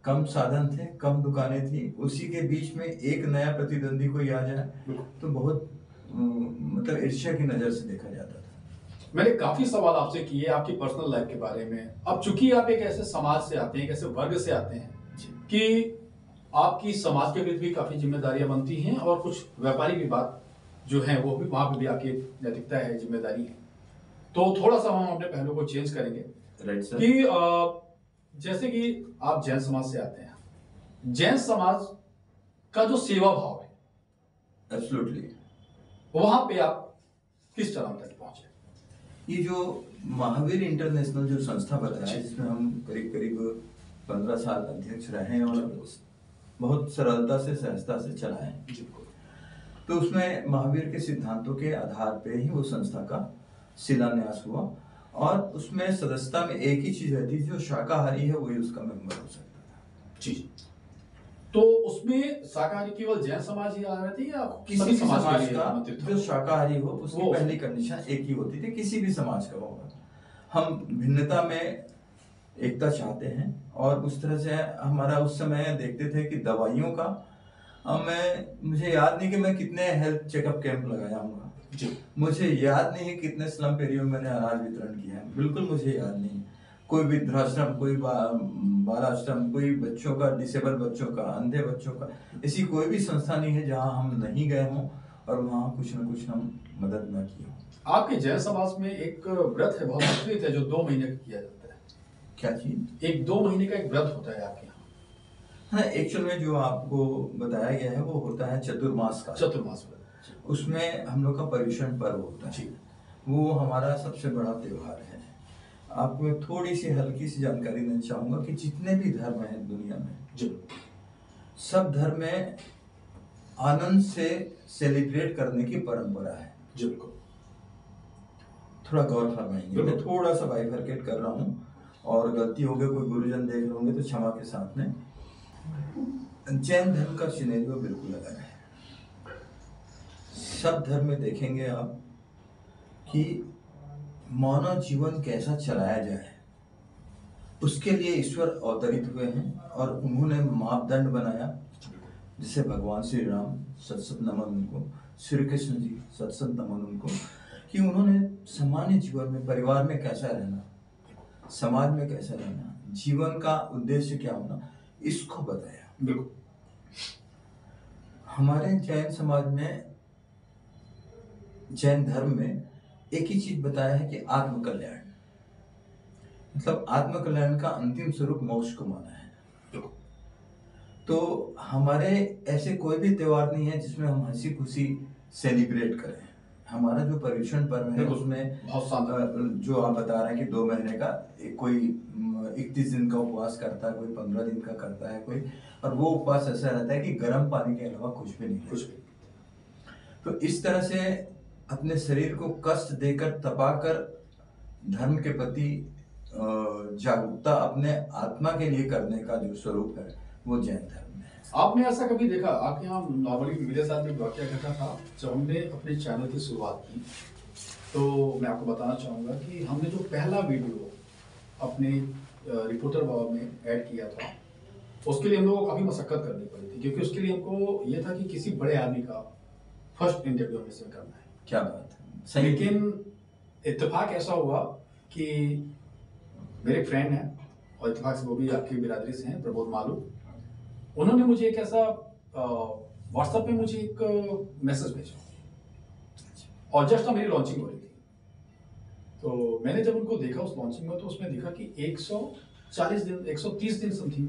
कम साधन थे, कम दुकानें थी, उसी के बीच में एक नया प्रतिद्वंदी कोई आ जाए तो बहुत मतलब ईर्ष्या की नजर से देखा जाता था। मैंने काफी सवाल आपसे किए आपकी पर्सनल लाइफ के बारे में। अब चूंकि आप एक ऐसे समाज से आते हैं, एक ऐसे वर्ग से आते हैं कि आपकी समाज के प्रति भी काफी जिम्मेदारियां बनती हैं, और कुछ व्यापारी विवाद जो है वो भी वहां पर भी आपकी नैतिकता है, जिम्मेदारी है। तो थोड़ा सा हम अपने पहलू को चेंज करेंगे कि जैसे कि आप जैन समाज से आते हैं, जैन समाज का जो सेवा भाव है, एब्सोल्युटली, वहां पे आप किस चरम तक पहुंचे? ये जो महावीर इंटरनेशनल जो संस्था बताया है, जिसमें हम करीब करीब 15 साल अध्यक्ष रहे हैं और बहुत सरलता से, सहजता से चलाए, तो उसमें महावीर के सिद्धांतों के आधार पे ही वो संस्था का शिलान्यास हुआ। और उसमें सदस्यता में एक ही चीज रहती थी, जो शाकाहारी है वही उसका मेंबर हो सकता था। जी। तो उसमें शाकाहारी केवल जैन समाज ही आ रहे थे या किसी भी समाज का जो शाकाहारी हो, उसकी पहली कंडीशन एक ही होती थी, किसी भी समाज का होगा। हम भिन्नता में एकता चाहते हैं, और उस तरह से हमारा उस समय देखते थे कि दवाइयों का मुझे याद नहीं कि मैं कितने हेल्थ चेकअप कैंप लगाया हूँ, मुझे याद नहीं कितने स्लम एरिया में मैंने अनाज वितरण किया है, बिल्कुल मुझे याद नहीं। कोई वृद्धाश्रम, कोई बालाश्रम, कोई बच्चों का, डिसेबल बच्चों का, अंधे बच्चों का, ऐसी कोई भी संस्था नहीं है जहां हम नहीं गए हों और वहां कुछ न कुछ हम मदद न की हो। आपके जैन समाज में एक व्रत है, बहुत प्रचलित है, जो 2 महीने का किया जाता है। क्या चीज? एक 2 महीने का एक व्रत होता है आपके यहाँ? हाँ, एक्चुअल में जो आपको बताया गया है वो होता है चतुर्मास का। चतुर्मास व्रत, उसमें हम लोग का पर्युषण पर्व होता है, वो हमारा सबसे बड़ा त्योहार है। आपको मैं थोड़ी सी हल्की सी जानकारी देना चाहूंगा कि जितने भी धर्म हैं दुनिया में, सब धर्म में आनंद से सेलिब्रेट करने की परंपरा है। बिल्कुल, थोड़ा गौर फरमाएंगे। मैं थोड़ा सा बाइफरकेट कर रहा हूँ, और गलती हो गई, कोई गुरुजन देख होंगे तो क्षमा के साथ में। जैन धर्म का सिनेरियो बिल्कुल अलग है। सब धर्म में देखेंगे आप कि मानव जीवन कैसा चलाया जाए, उसके लिए ईश्वर अवतरित हुए हैं, और उन्होंने मापदंड बनाया। जैसे भगवान श्री राम, सत्सत नमन उनको, श्री कृष्ण जी, सत्सत नमन उनको, कि उन्होंने सामान्य जीवन में, परिवार में कैसा रहना, समाज में कैसा रहना, जीवन का उद्देश्य क्या होना, इसको बताया। बिल्कुल। हमारे जैन समाज में, जैन धर्म में एक ही चीज बताया है कि आत्म कल्याण, मतलब आत्म कल्याण का अंतिम स्वरूप मोक्ष को माना है। तो हमारे ऐसे कोई भी त्योहार नहीं है जिसमें हम हंसी खुशी सेलिब्रेट करें। हमारा जो पर्युषण पर्व है उसमें जो आप बता रहे हैं कि 2 महीने का, कोई 31 दिन का उपवास करता है, कोई 15 दिन का करता है कोई, और वो उपवास ऐसा रहता है कि गर्म पानी के अलावा कुछ भी नहीं, कुछ भी। तो इस तरह से अपने शरीर को कष्ट देकर, तपाकर धर्म के प्रति जागरूकता अपने आत्मा के लिए करने का जो स्वरूप है वो जैन धर्म में है। आपने ऐसा कभी देखा, आपके यहाँ नॉर्मली मेरे साथ भी वाकया घटा था, जब हमने अपने चैनल की शुरुआत की, तो मैं आपको बताना चाहूँगा कि हमने जो पहला वीडियो अपने रिपोर्टर बाबा में ऐड किया था, उसके लिए हम लोगों को काफ़ी मशक्कत करनी पड़ी थी, क्योंकि उसके लिए हमको ये था कि किसी बड़े आदमी का फर्स्ट इंटरव्यू हमें से करना है। क्या बात है। लेकिन इत्तेफाक ऐसा हुआ कि मेरे फ्रेंड हैं, और इत्तेफाक से वो भी आपकी बिरादरी से हैं, प्रबोध मालू, उन्होंने मुझे एक ऐसा व्हाट्सएप पे मुझे एक मैसेज भेजा, और जस्ट मेरी लॉन्चिंग हो रही थी। तो मैंने जब उनको देखा उस लॉन्चिंग में, तो उसमें देखा कि 140 दिन 130 दिन समथिंग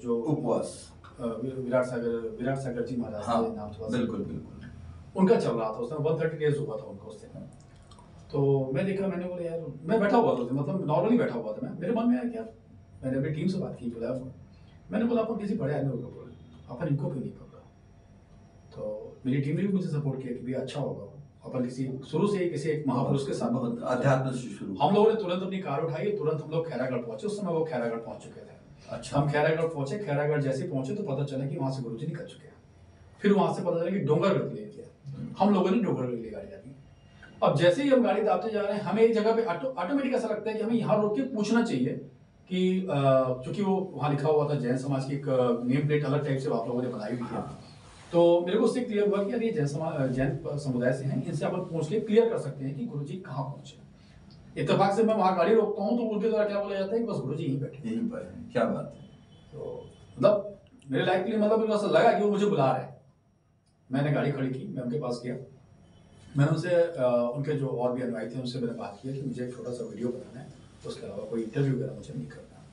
जो उपवास, विराट सागर जी महाराज हाँ, के नाम थोड़ा बिल्कुल बिल्कुल, उनका चल रहा था उस टाइम, 130 डेज हुआ था उनको उस दिन। तो मैं देखा, मैंने बोला यार, मैं बैठा हुआ था उस दिन, मतलब नॉर्मली बैठा हुआ था मैं, मेरे मन में आया कि यार, मैंने अपनी टीम से बात की, बोला मैंने बोला अपन किसी बड़े आदमी को बोले, अपन इनको क्यों नहीं पकड़ा। तो मेरी टीम ने भी मुझे सपोर्ट किया कि भैया अच्छा होगा, अपन किसी शुरू से ही किसी एक महापुरुष के साथ, बहुत अध्यात्म से शुरू। हम लोगों ने तुरंत अपनी कार उठाई, तुरंत हम लोग खैरागढ़ पहुंचे। उस समय वो खैरागढ़ पहुंच चुके थे। अच्छा, हम खैरागढ़ पहुंचे, खैरागढ़ जैसे पहुंचे तो पता चला कि वहां से गुरुजी निकल चुके हैं। फिर वहां से पता चला कि डोंगरगढ़ के लिए किया, हम लोगों ने डोंगरगढ़ के लिए गाड़ी डाली। अब जैसे ही हम गाड़ी दापते जा रहे हैं, हमें एक जगह पे ऑटोमेटिक ऐसा लगता है कि हमें यहाँ रोक के पूछना चाहिए कि क्योंकि वो वहाँ लिखा हुआ था जैन समाज की एक नेम प्लेट अलग टाइप से आप लोगों ने बनाई हुई है। तो मेरे को उससे क्लियर हुआ कि यार ये जैन समुदाय से हैं, इनसे अपन पूछ के क्लियर कर सकते हैं कि गुरुजी कहाँ पहुंचे। इत्तेफाक से मैं वहाँ गाड़ी रोकता हूँ तो उनके द्वारा क्या बोला जाता है कि बस गुरुजी यहीं बैठे, यहीं पर है। क्या बात है। तो मतलब मेरे लाइफ के लिए मतलब ऐसा लगा कि वो मुझे बुला रहे हैं। मैंने गाड़ी खड़ी की, मैं उनके पास गया, मैंने उनसे उनके जो और भी अनुयायी थे उनसे मैंने बात किया कि मुझे एक छोटा सा वीडियो बनाना है, उसके अलावा कोई इंटरव्यू वगैरह मुझे नहीं करना।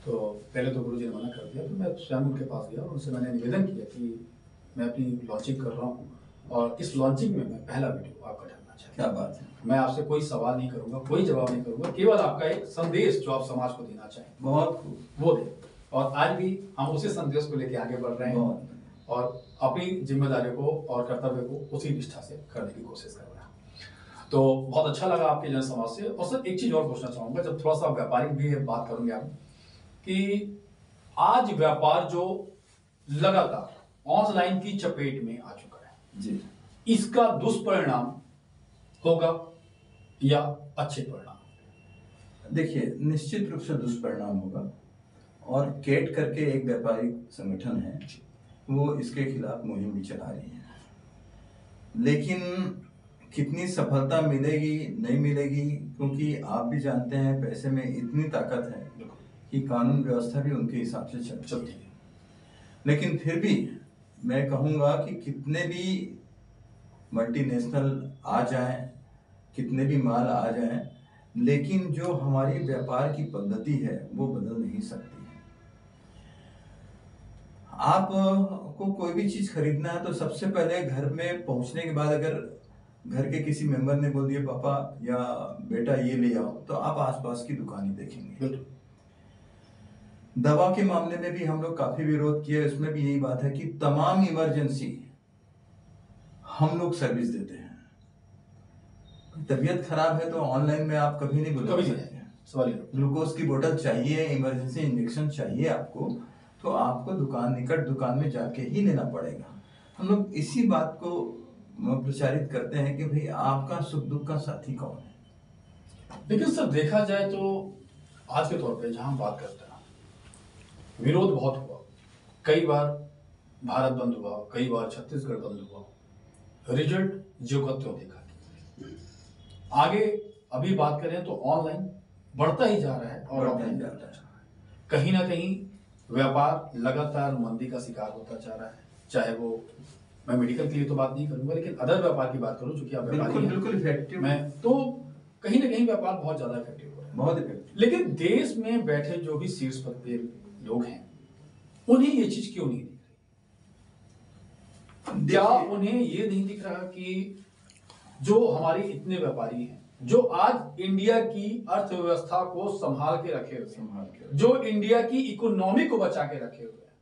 तो पहले तो गुरुजी ने मना कर दिया, फिर मैं स्वयं उनके पास गया और उनसे मैंने निवेदन किया कि मैं अपनी लॉन्चिंग कर रहा हूँ और इस लॉन्चिंग में मैं पहला वीडियो आपका डालना चाहता हूँ। क्या बात है। मैं आपसे कोई सवाल नहीं करूँगा, कोई जवाब नहीं करूँगा, केवल आपका एक संदेश जो आप समाज को देना चाहें बहुत खूब, वो दे। और आज भी हम उसी संदेश को लेकर आगे बढ़ रहे हैं और अपनी जिम्मेदारी को और कर्तव्य को उसी निष्ठा से करने की कोशिश कर रहे हैं। तो बहुत अच्छा लगा आपके जन समाज से। और सर एक चीज और पूछना चाहूंगा, जब थोड़ा सा व्यापारिक भी बात करूंगे आप, कि आज व्यापार जो लगातार ऑनलाइन की चपेट में आ चुका है जी, इसका दुष्परिणाम होगा या अच्छे परिणाम? देखिए निश्चित रूप से दुष्परिणाम होगा। और केट करके एक व्यापारिक संगठन है, वो इसके खिलाफ मुहिम भी चला रही है। लेकिन कितनी सफलता मिलेगी नहीं मिलेगी, क्योंकि आप भी जानते हैं पैसे में इतनी ताकत है कि कानून व्यवस्था भी उनके हिसाब से चलती है। लेकिन फिर भी मैं कहूँगा कि कितने भी मल्टीनेशनल आ जाएं, कितने भी माल आ जाएं, लेकिन जो हमारी व्यापार की पद्धति है वो बदल नहीं सकती है। आप को कोई भी चीज खरीदना है तो सबसे पहले घर में पहुंचने के बाद अगर घर के किसी मेंबर ने बोल दिया पापा या बेटा ये ले आओ, तो आप आसपास की दुकान ही देखेंगे। दवा के मामले में भी हम लोग काफी विरोध किए, उसमें भी यही बात है कि तमाम इमरजेंसी हम लोग सर्विस देते हैं। तबीयत खराब है तो ऑनलाइन में आप कभी नहीं बुला सकते हैं। ग्लूकोज की बोतल चाहिए, इमरजेंसी इंजेक्शन चाहिए आपको, तो आपको निकट दुकान में जाके ही लेना पड़ेगा। हम लोग इसी बात को प्रचारित करते हैं कि भाई आपका सुख दुख का साथी कौन है। लेकिन सर देखा जाए तो आज के तौर पे जहां हम बात करते हैं, विरोध बहुत हुआ, कई बार भारत बंद हुआ, कई बार छत्तीसगढ़ बंद हुआ, रिजल्ट जो का त्यों देखा। आगे अभी बात करें तो ऑनलाइन बढ़ता ही जा रहा है और ऑफलाइन बढ़ता जा रहा है। कहीं ना कहीं व्यापार लगातार मंदी का शिकार होता जा रहा है। चाहे वो, मैं मेडिकल के लिए तो बात नहीं करूंगा, लेकिन अदर व्यापार की बात करूं, चूंकि आप व्यापारी हैं, बिल्कुल इफेक्टिव, मैं तो कहीं ना कहीं व्यापार बहुत ज्यादा इफेक्टिव हो रहा है, बहुत इफेक्टिव। लेकिन देश में बैठे जो भी शीर्ष पद पे लोग हैं, उन्हें ये चीज क्यों नहीं दिख रही? क्या उन्हें ये नहीं दिख रहा कि जो हमारे इतने व्यापारी हैं, जो आज इंडिया की अर्थव्यवस्था को संभाल के रखे हुए हैं, जो इंडिया की इकोनॉमी को बचा के रखे हुए हैं,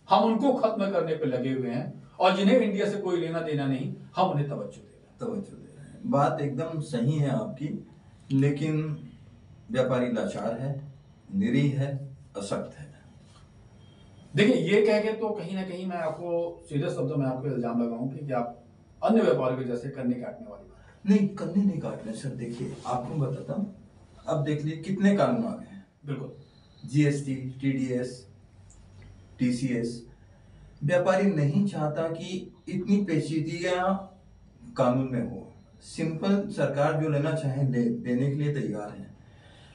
हम उनको खत्म करने पे लगे हुए हैं, और जिन्हें इंडिया से कोई लेना देना नहीं, हम उन्हें तवज्जो दे रहे हैं। बात एकदम सही है आपकी, लेकिन व्यापारी लाचार है, निरीह है, अशक्त है। देखिए ये कह के तो कहीं ना कहीं मैं आपको सीधे शब्दों में आपको इल्जाम लगाऊं कि आप अन्य व्यापारियों के जैसे कन्ने काटने वाली बात नहीं, कन्ने नहीं काटने सर। देखिए आपको बताता हूँ, अब देख लीजिए कितने कानून आ गए हैं। बिल्कुल, जीएसटी, टीडीएस, टीसीएस। व्यापारी नहीं चाहता कि इतनी पेचीदगियां कानून में हो। सिंपल सरकार जो लेना चाहे देने के लिए तैयार है,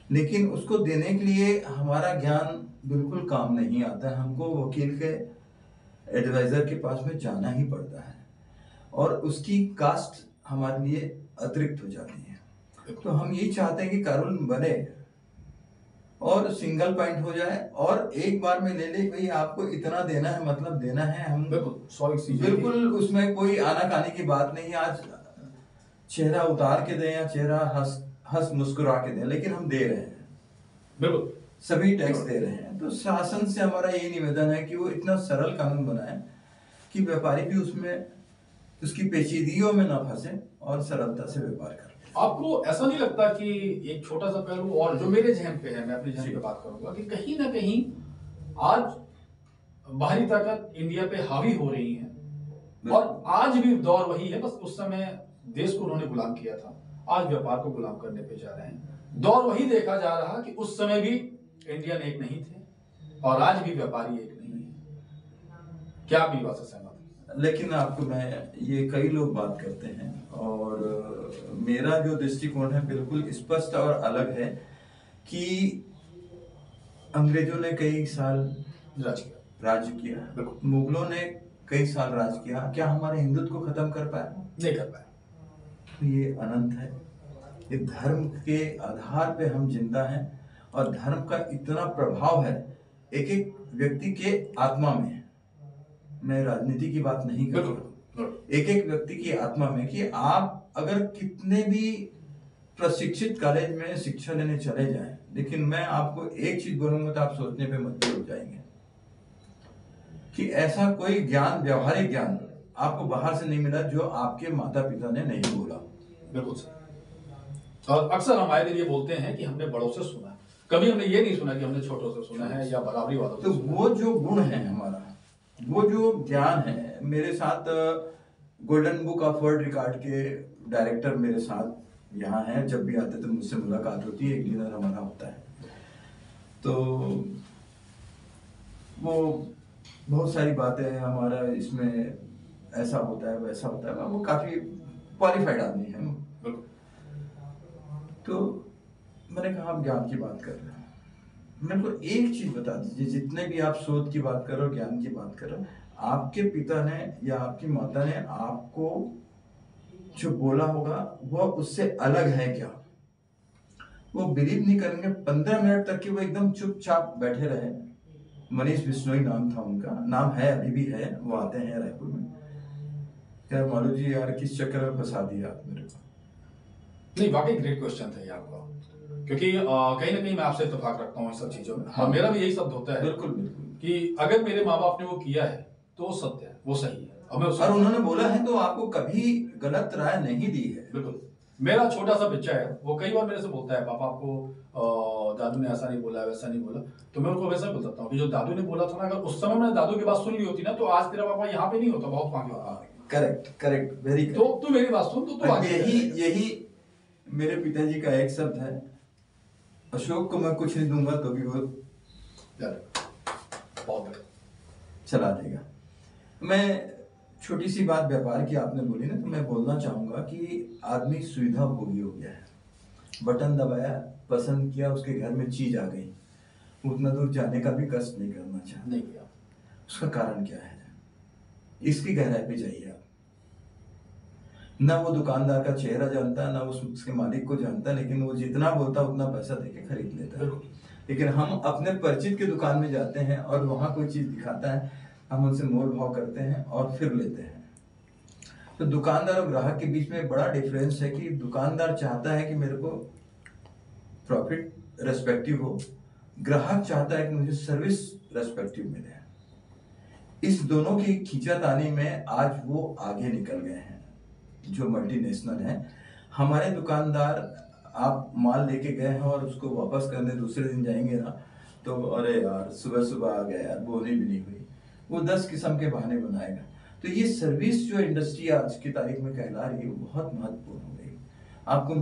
लेकिन उसको देने के लिए हमारा ज्ञान बिल्कुल काम नहीं आता है। हमको वकील के एडवाइजर के पास में जाना ही पड़ता है, और उसकी कास्ट हमारे लिए अतिरिक्त हो जाती है। तो हम यही चाहते हैं कि कानून बने और सिंगल पॉइंट हो जाए और एक बार में ले ले, भाई आपको इतना देना है मतलब देना है। हम बिल्कुल उसमें कोई आनाकानी की बात नहीं है। आज चेहरा उतार के दें या चेहरा हंस मुस्कुरा के दें, लेकिन हम दे रहे हैं, बिल्कुल सभी टैक्स दे रहे हैं। तो शासन से हमारा यही निवेदन है कि वो इतना सरल कानून बनाए कि व्यापारी भी उसमें उसकी पेचीदगियों में ना फंसे और सरलता से व्यापार करें। आपको ऐसा नहीं लगता कि एक छोटा सा पहलू और जो मेरे जहन पे है, मैं अपने जहन पे बात करूंगा, कि कहीं ना कहीं आज बाहरी ताकत इंडिया पे हावी हो रही है और आज भी दौर वही है, बस उस समय देश को उन्होंने गुलाम किया था, आज व्यापार को गुलाम करने पे जा रहे हैं। दौर वही देखा जा रहा कि उस समय भी इंडियन एक नहीं थे और आज भी व्यापारी एक नहीं है। क्या आप ये बात से सहमत हैं? लेकिन आपको मैं, ये कई लोग बात करते हैं और मेरा जो दृष्टिकोण है बिल्कुल स्पष्ट और अलग है कि अंग्रेजों ने कई साल राज्य किया, मुगलों ने कई साल राज किया, क्या हमारे हिंदुत्व को खत्म कर पाया? नहीं कर पाया। तो ये अनंत है। ये धर्म के आधार पे हम जिंदा हैं और धर्म का इतना प्रभाव है एक एक व्यक्ति के आत्मा में। मैं राजनीति की बात नहीं कर रहा, एक एक व्यक्ति की आत्मा में, कि आप अगर कितने भी प्रशिक्षित कॉलेज में शिक्षा लेने चले जाएं, लेकिन मैं आपको एक चीज बोलूंगा तो आप सोचने पे मजबूर हो जाएंगे कि ऐसा कोई ज्ञान, व्यवहारिक ज्ञान आपको बाहर से नहीं मिला जो आपके माता पिता ने नहीं बोला। बिल्कुल सर। और अक्सर हमारे दिन ये बोलते हैं कि हमने बड़ों से सुना, कभी हमने ये नहीं सुना कि हमने छोटों से सुना है या बराबरी वालों से। तो वो जो गुण है हमारा, वो जो ज्ञान है, मेरे साथ golden book of world record के डायरेक्टर मेरे साथ यहाँ हैं, जब भी आते तो मुझसे मुलाकात होती है, एक डिनर हमारा होता है। तो वो बहुत सारी बातें हैं हमारा इसमें, ऐसा होता है वैसा होता है, वो काफी क्वालिफाइड आदमी है। तो मैंने कहा आप ज्ञान की बात कर रहे हैं, मेरे को एक चीज बता दीजिए, जितने भी आप शोध की बात करो, ज्ञान की बात करो, आपके पिता ने या आपकी माता ने आपको जो बोला होगा वो उससे अलग है क्या? वो बिलीव नहीं करेंगे। 15 मिनट तक कि वो एकदम चुपचाप बैठे रहे। मनीष बिश्नोई नाम था उनका, नाम है अभी भी है, वो आते हैं रायपुर में। यार मालू जी, यार किस चक्कर में फंसा दिया आप मेरे को? नहीं, वाकई ग्रेट क्वेश्चन था ये आपका, क्योंकि कहीं ना कहीं मैं आपसे इत्तेफाक रखता हूँ इन सब चीजों में। हाँ, मेरा भी यही शब्द होता है बिल्कुल बिल्कुल कि अगर मेरे माँ बाप ने वो किया है तो वो सत्य है, वो सही है, और उन्होंने बोला है तो आपको कभी गलत राय नहीं दी है। बिल्कुल। मेरा छोटा सा बच्चा है, वो कई बार मेरे से बोलता है, पापा आपको दादू ने ऐसा नहीं बोला, वैसा नहीं बोला। तो मैं उनको वैसा बोल सकता हूँ कि जो दादू ने बोला था ना, अगर उस समय मैंने दादू की बात सुन ली होती ना, तो आज तेरा पापा यहाँ पे नहीं होता, बहुत आगे होता। करेक्ट करेक्ट, वेरी तो तू मेरी बात सुन, तो यही मेरे पिताजी का एक शब्द है, अशोक को मैं कुछ नहीं दूंगा तो भी वो बहुत चला देगा। मैं छोटी सी बात व्यापार की आपने बोली ना, तो मैं बोलना चाहूंगा कि आदमी सुविधा भोगी हो गया है। बटन दबाया, पसंद किया, उसके घर में चीज आ गई, उतना दूर जाने का भी कष्ट नहीं करना चाहता। नहीं किया। उसका कारण क्या है? इसकी गहराई पे जाइए आप। ना वो दुकानदार का चेहरा जानता है, ना उसके मालिक को जानता, लेकिन वो जितना बोलता उतना पैसा देके खरीद लेता है। लेकिन हम अपने परिचित की दुकान में जाते हैं और वहां कोई चीज दिखाता है, हम उनसे मोल भाव करते हैं और फिर लेते हैं। तो दुकानदार और ग्राहक के बीच में बड़ा डिफरेंस है कि दुकानदार चाहता है कि मेरे को प्रॉफिट रेस्पेक्टिव हो, ग्राहक चाहता है कि मुझे सर्विस रेस्पेक्टिव मिले। इस दोनों की खींचातानी में आज वो आगे निकल गए हैं जो मल्टीनेशनल है। हमारे दुकानदार, आप माल लेके गए हैं और उसको वापस करने दूसरे दिन जाएंगे ना, तो अरे यार सुबह सुबह आ गया यार, बोनी भी नहीं हुई, वो 10 किस्म के बहाने बनाएगा। तो ये सर्विस जो इंडस्ट्री आज की तारीख में कहला रही है, वो बहुत महत्वपूर्ण हो गई। आपको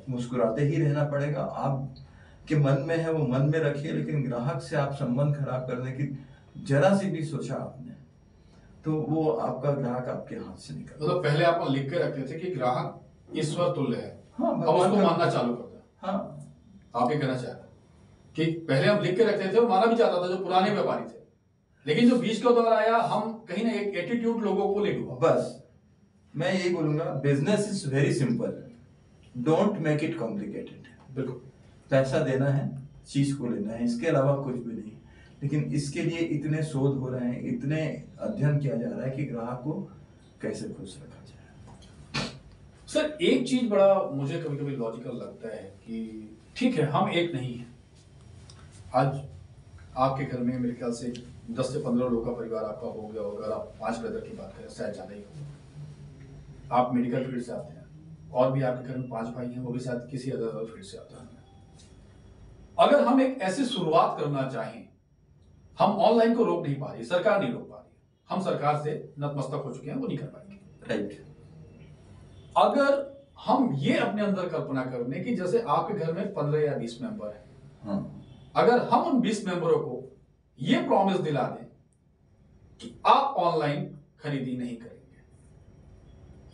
मुस्कुराते ही रहना पड़ेगा। आप के मन में है वो मन में रखिए, लेकिन ग्राहक से आप संबंध खराब करने की जरा सी भी सोचा आपने, तो वो आपका ग्राहक आपके हाथ से निकल। मतलब पहले आप लिख के रखते थे कि ग्राहक ईश्वर तुल्य है, हाँ, अब उसको मानना चालू करते हैं। हाँ, आप ये कहना चाहते कि पहले हम लिख के रखते थे, माना भी जाता था जो पुराने व्यापारी थे, लेकिन जो बीच का दौर आया, हम कहीं ना एक एटीट्यूड लोगों को ले डूबा। बस मैं यही बोलूंगा, business is very simple, don't make it complicated. बिल्कुल। पैसा देना है, चीज को लेना है, इसके अलावा कुछ भी नहीं। लेकिन इसके लिए इतने शोध हो रहे हैं, इतने अध्ययन किया जा रहा है कि ग्राहक को कैसे खुश रखा जाए। सर एक चीज बड़ा मुझे कभी कभी लॉजिकल लगता है कि ठीक है हम एक नहीं है, आज आपके घर में मेरे ख्याल से 10 से 15 लोगों का परिवार आपका हो गया होगा। आप 5 ब्रदर की बात करें शायद ज़्यादा ही होगा। आप मेडिकल फील्ड से आते हैं, और भी आपके घर में 5 भाई हैं, वो भी शायद किसी अदर फील्ड से आते हैं। अगर हम एक ऐसी शुरुआत करना चाहें, हम ऑनलाइन को रोक नहीं पा रही, सरकार नहीं रोक पा रही, हम सरकार से नतमस्तक हो चुके हैं, वो नहीं कर पाएंगे। राइट। अगर हम ये अपने अंदर कल्पना कर लें कि जैसे आपके घर में 15 या 20 मेंबर हैं, हाँ। अगर हम उन 20 मेंबरों को ये प्रॉमिस दिला दें कि आप ऑनलाइन खरीदी नहीं करेंगे,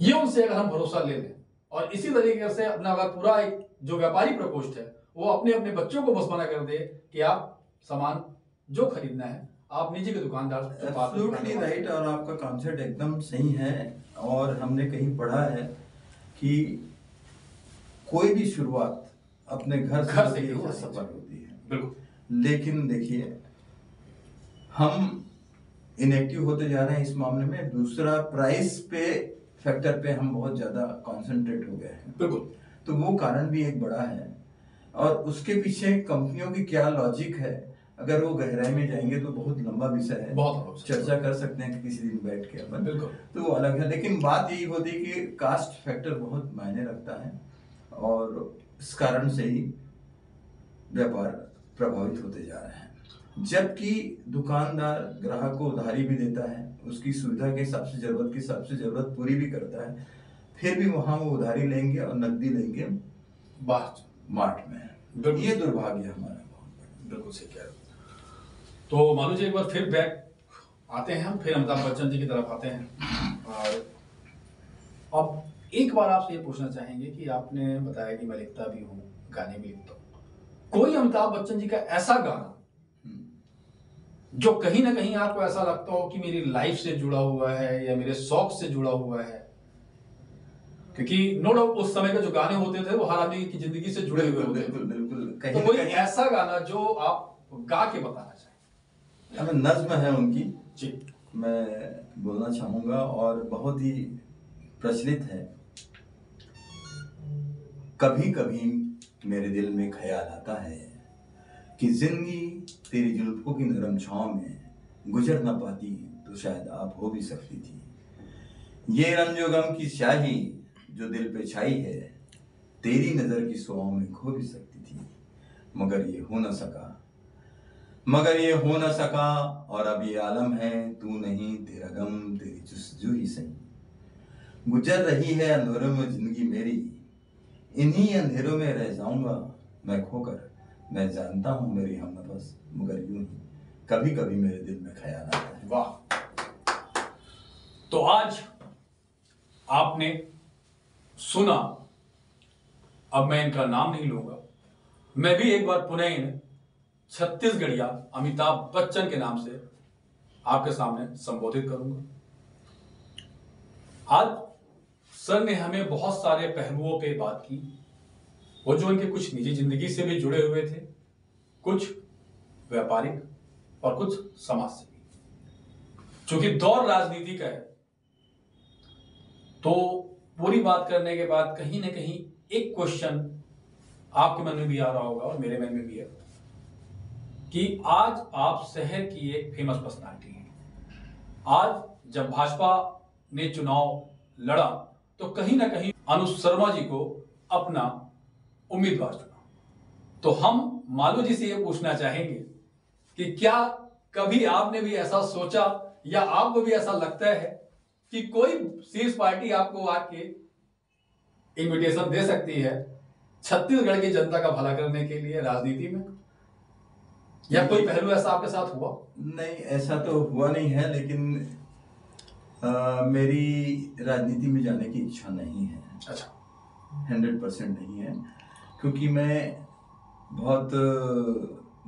ये उनसे अगर हम भरोसा ले लें, और इसी तरीके से अपना अगर पूरा एक जो व्यापारी प्रकोष्ठ है वो अपने अपने बच्चों को बस मना कर दे कि आप सामान जो खरीदना है आप नीचे के दुकानदार से एब्सोल्युटली राइट। और आपका कॉन्सेप्ट एकदम सही है। और हमने कहीं पढ़ा है कि कोई भी शुरुआत अपने घर से सफल होती है। बिल्कुल। लेकिन देखिए हम इनएक्टिव होते जा रहे हैं इस मामले में। दूसरा, प्राइस पे फैक्टर पे हम बहुत ज्यादा कंसंट्रेट हो गए हैं। बिल्कुल। तो वो कारण भी एक बड़ा है। और उसके पीछे कंपनियों की क्या लॉजिक है, अगर वो गहराई में जाएंगे तो बहुत लंबा विषय है, बहुत चर्चा कर सकते हैं किसी दिन बैठ के अपन। बिल्कुल। तो वो अलग है। लेकिन बात यही होती है कि कास्ट फैक्टर बहुत मायने रखता है, और इस कारण से ही व्यापार प्रभावित होते जा रहे हैं। जबकि दुकानदार ग्राहक को उधारी भी देता है, उसकी सुविधा के हिसाब से, जरूरत के हिसाब से जरूरत पूरी भी करता है, फिर भी वहां वो उधारी लेंगे और नकदी लेंगे बाहर मार्ट में। ये दुर्भाग्य हमारा बहुत। बिल्कुल सही कह रहे हो। तो मानो जी एक बार फिर बैक आते हैं हम, फिर अमिताभ बच्चन जी की तरफ आते हैं। और अब एक बार आपसे ये पूछना चाहेंगे कि आपने बताया कि मैं लिखता भी हूँ, गाने भी लिखता हूँ, कोई अमिताभ बच्चन जी का ऐसा गाना जो कहीं ना कहीं आपको ऐसा लगता हो कि मेरी लाइफ से जुड़ा हुआ है या मेरे शौक से जुड़ा हुआ है? क्योंकि नो डाउट उस समय के जो गाने होते थे वो हर आदमी की जिंदगी से जुड़े हुए होते थे। बिल्कुल बिल्कुल। तो कोई ऐसा गाना जो आप गा के बताना चाहें? अब नज्म है उनकी जी, मैं बोलना चाहूंगा, और बहुत ही प्रचलित है। कभी कभी मेरे दिल में ख्याल आता है कि जिंदगी तेरी जुल्फों की नरम छांव में गुजर न पाती तो शायद आप हो भी सकती थी। ये रंजो गम की स्याही जो दिल पे छाई है, तेरी नजर की सुआहों में खो भी सकती थी, मगर ये हो न सका। और अब ये आलम है तू नहीं, तेरा गम तेरी जुस्तजू ही सही। गुजर रही है अंधेरों में जिंदगी मेरी, इन्हीं अंधेरों में रह जाऊंगा मैं खोकर। मैं जानता हूं मेरी हमनफस, मगर यूं ही कभी कभी मेरे दिल में ख्याल आता है। वाह। तो आज आपने सुना, अब मैं इनका नाम नहीं लूंगा, मैं भी एक बार पुनः इन्हें छत्तीसगढ़िया अमिताभ बच्चन के नाम से आपके सामने संबोधित करूंगा। आज सर ने हमें बहुत सारे पहलुओं पे बात की, वो जो इनके कुछ निजी जिंदगी से भी जुड़े हुए थे, कुछ व्यापारिक और कुछ समाज से भी। चूंकि दौर राजनीति का है, तो पूरी बात करने के बाद कहीं ना कहीं एक क्वेश्चन आपके मन में भी आ रहा होगा और मेरे मन में भी है कि आज आप शहर की एक फेमस पर्सनालिटी हैं। आज जब भाजपा ने चुनाव लड़ा तो कहीं ना कहीं अनुज शर्मा जी को अपना उम्मीदवार चुना। तो हम मालू जी से ये पूछना चाहेंगे कि क्या कभी आपने भी ऐसा सोचा या आपको भी ऐसा लगता है कि कोई शीर्ष पार्टी आपको आके इनविटेशन दे सकती है छत्तीसगढ़ की जनता का भला करने के लिए राजनीति में, या कोई पहलू ऐसा आपके साथ हुआ? नहीं, ऐसा तो हुआ नहीं है, लेकिन मेरी राजनीति में जाने की इच्छा नहीं है। अच्छा। 100% नहीं है, क्योंकि मैं बहुत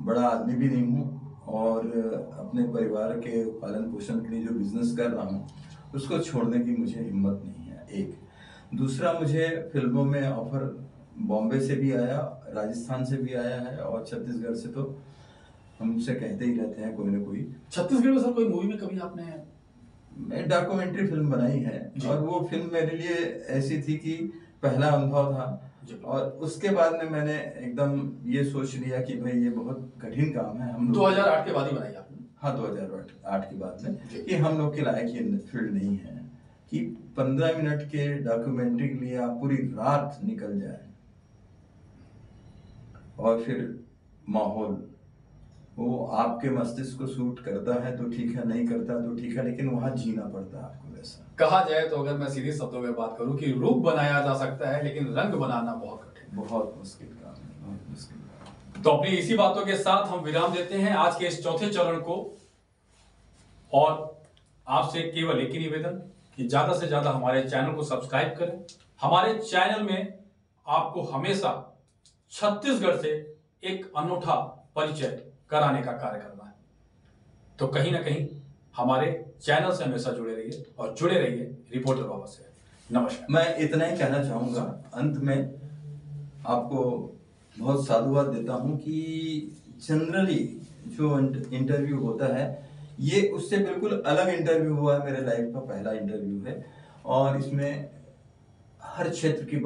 बड़ा आदमी भी नहीं हूँ, और अपने परिवार के पालन पोषण के लिए जो बिजनेस कर रहा हूँ उसको छोड़ने की मुझे हिम्मत नहीं है। एक दूसरा, मुझे फिल्मों में ऑफर बॉम्बे से भी आया, राजस्थान से भी आया है, और छत्तीसगढ़ से तो हमसे कहते ही रहते हैं कोई ना कोई। छत्तीसगढ़ में सर कोई मूवी में कभी आपने? मैं डॉक्यूमेंट्री फिल्म बनाई है, और वो फिल्म मेरे लिए ऐसी थी कि पहला अनुभव था, और उसके बाद में मैंने एकदम ये सोच लिया कि भाई ये बहुत कठिन काम है। हम 2008 के बाद ही बनाई आपने? हाँ, 2008 के बाद में, कि हम लोग के लायक ये फील्ड नहीं है कि 15 मिनट के डॉक्यूमेंट्री के लिए आप पूरी रात निकल जाए, और फिर माहौल वो आपके मस्तिष्क को सूट करता है तो ठीक है, नहीं करता तो ठीक है, लेकिन वहां जीना पड़ता है आपको वैसा। कहा जाए तो अगर मैं सीधे शब्दों में बात करूं कि रूप बनाया जा सकता है, लेकिन रंग बनाना बहुत कठिन, बहुत मुश्किल काम है, बहुत मुश्किल काम। तो अपनी इसी बातों के साथ हम विराम देते हैं आज के इस चौथे चरण को, और आपसे केवल एक ही निवेदन कि ज्यादा से ज्यादा हमारे चैनल को सब्सक्राइब करें। हमारे चैनल में आपको हमेशा छत्तीसगढ़ से एक अनूठा परिचय कराने का कार्य करना है, तो कहीं ना कहीं हमारे चैनल से हमेशा जुड़े रहिए, और जुड़े रहिए रिपोर्टर बाबा से। नमस्कार। मैं इतना ही कहना चाहूंगा अंत में, आपको बहुत साधुवाद देता हूं कि जनरली जो इंटरव्यू होता है, ये उससे बिल्कुल अलग इंटरव्यू हुआ है। मेरे लाइफ का पहला इंटरव्यू है, और इसमें हर क्षेत्र की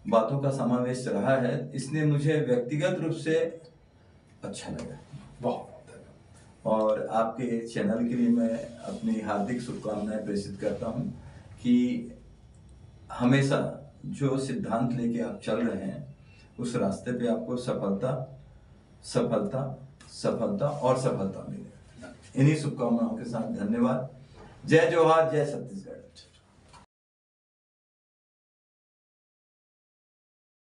बातों का समावेश रहा है। इसने मुझे व्यक्तिगत रूप से अच्छा लगा। बहुत और आपके चैनल के लिए मैं अपनी हार्दिक शुभकामनाएं प्रेषित करता हूं कि हमेशा जो सिद्धांत लेके आप चल रहे हैं, उस रास्ते पे आपको सफलता सफलता सफलता और सफलता मिले। इन्हीं शुभकामनाओं के साथ धन्यवाद। जय जोहार, जय छत्तीसगढ़।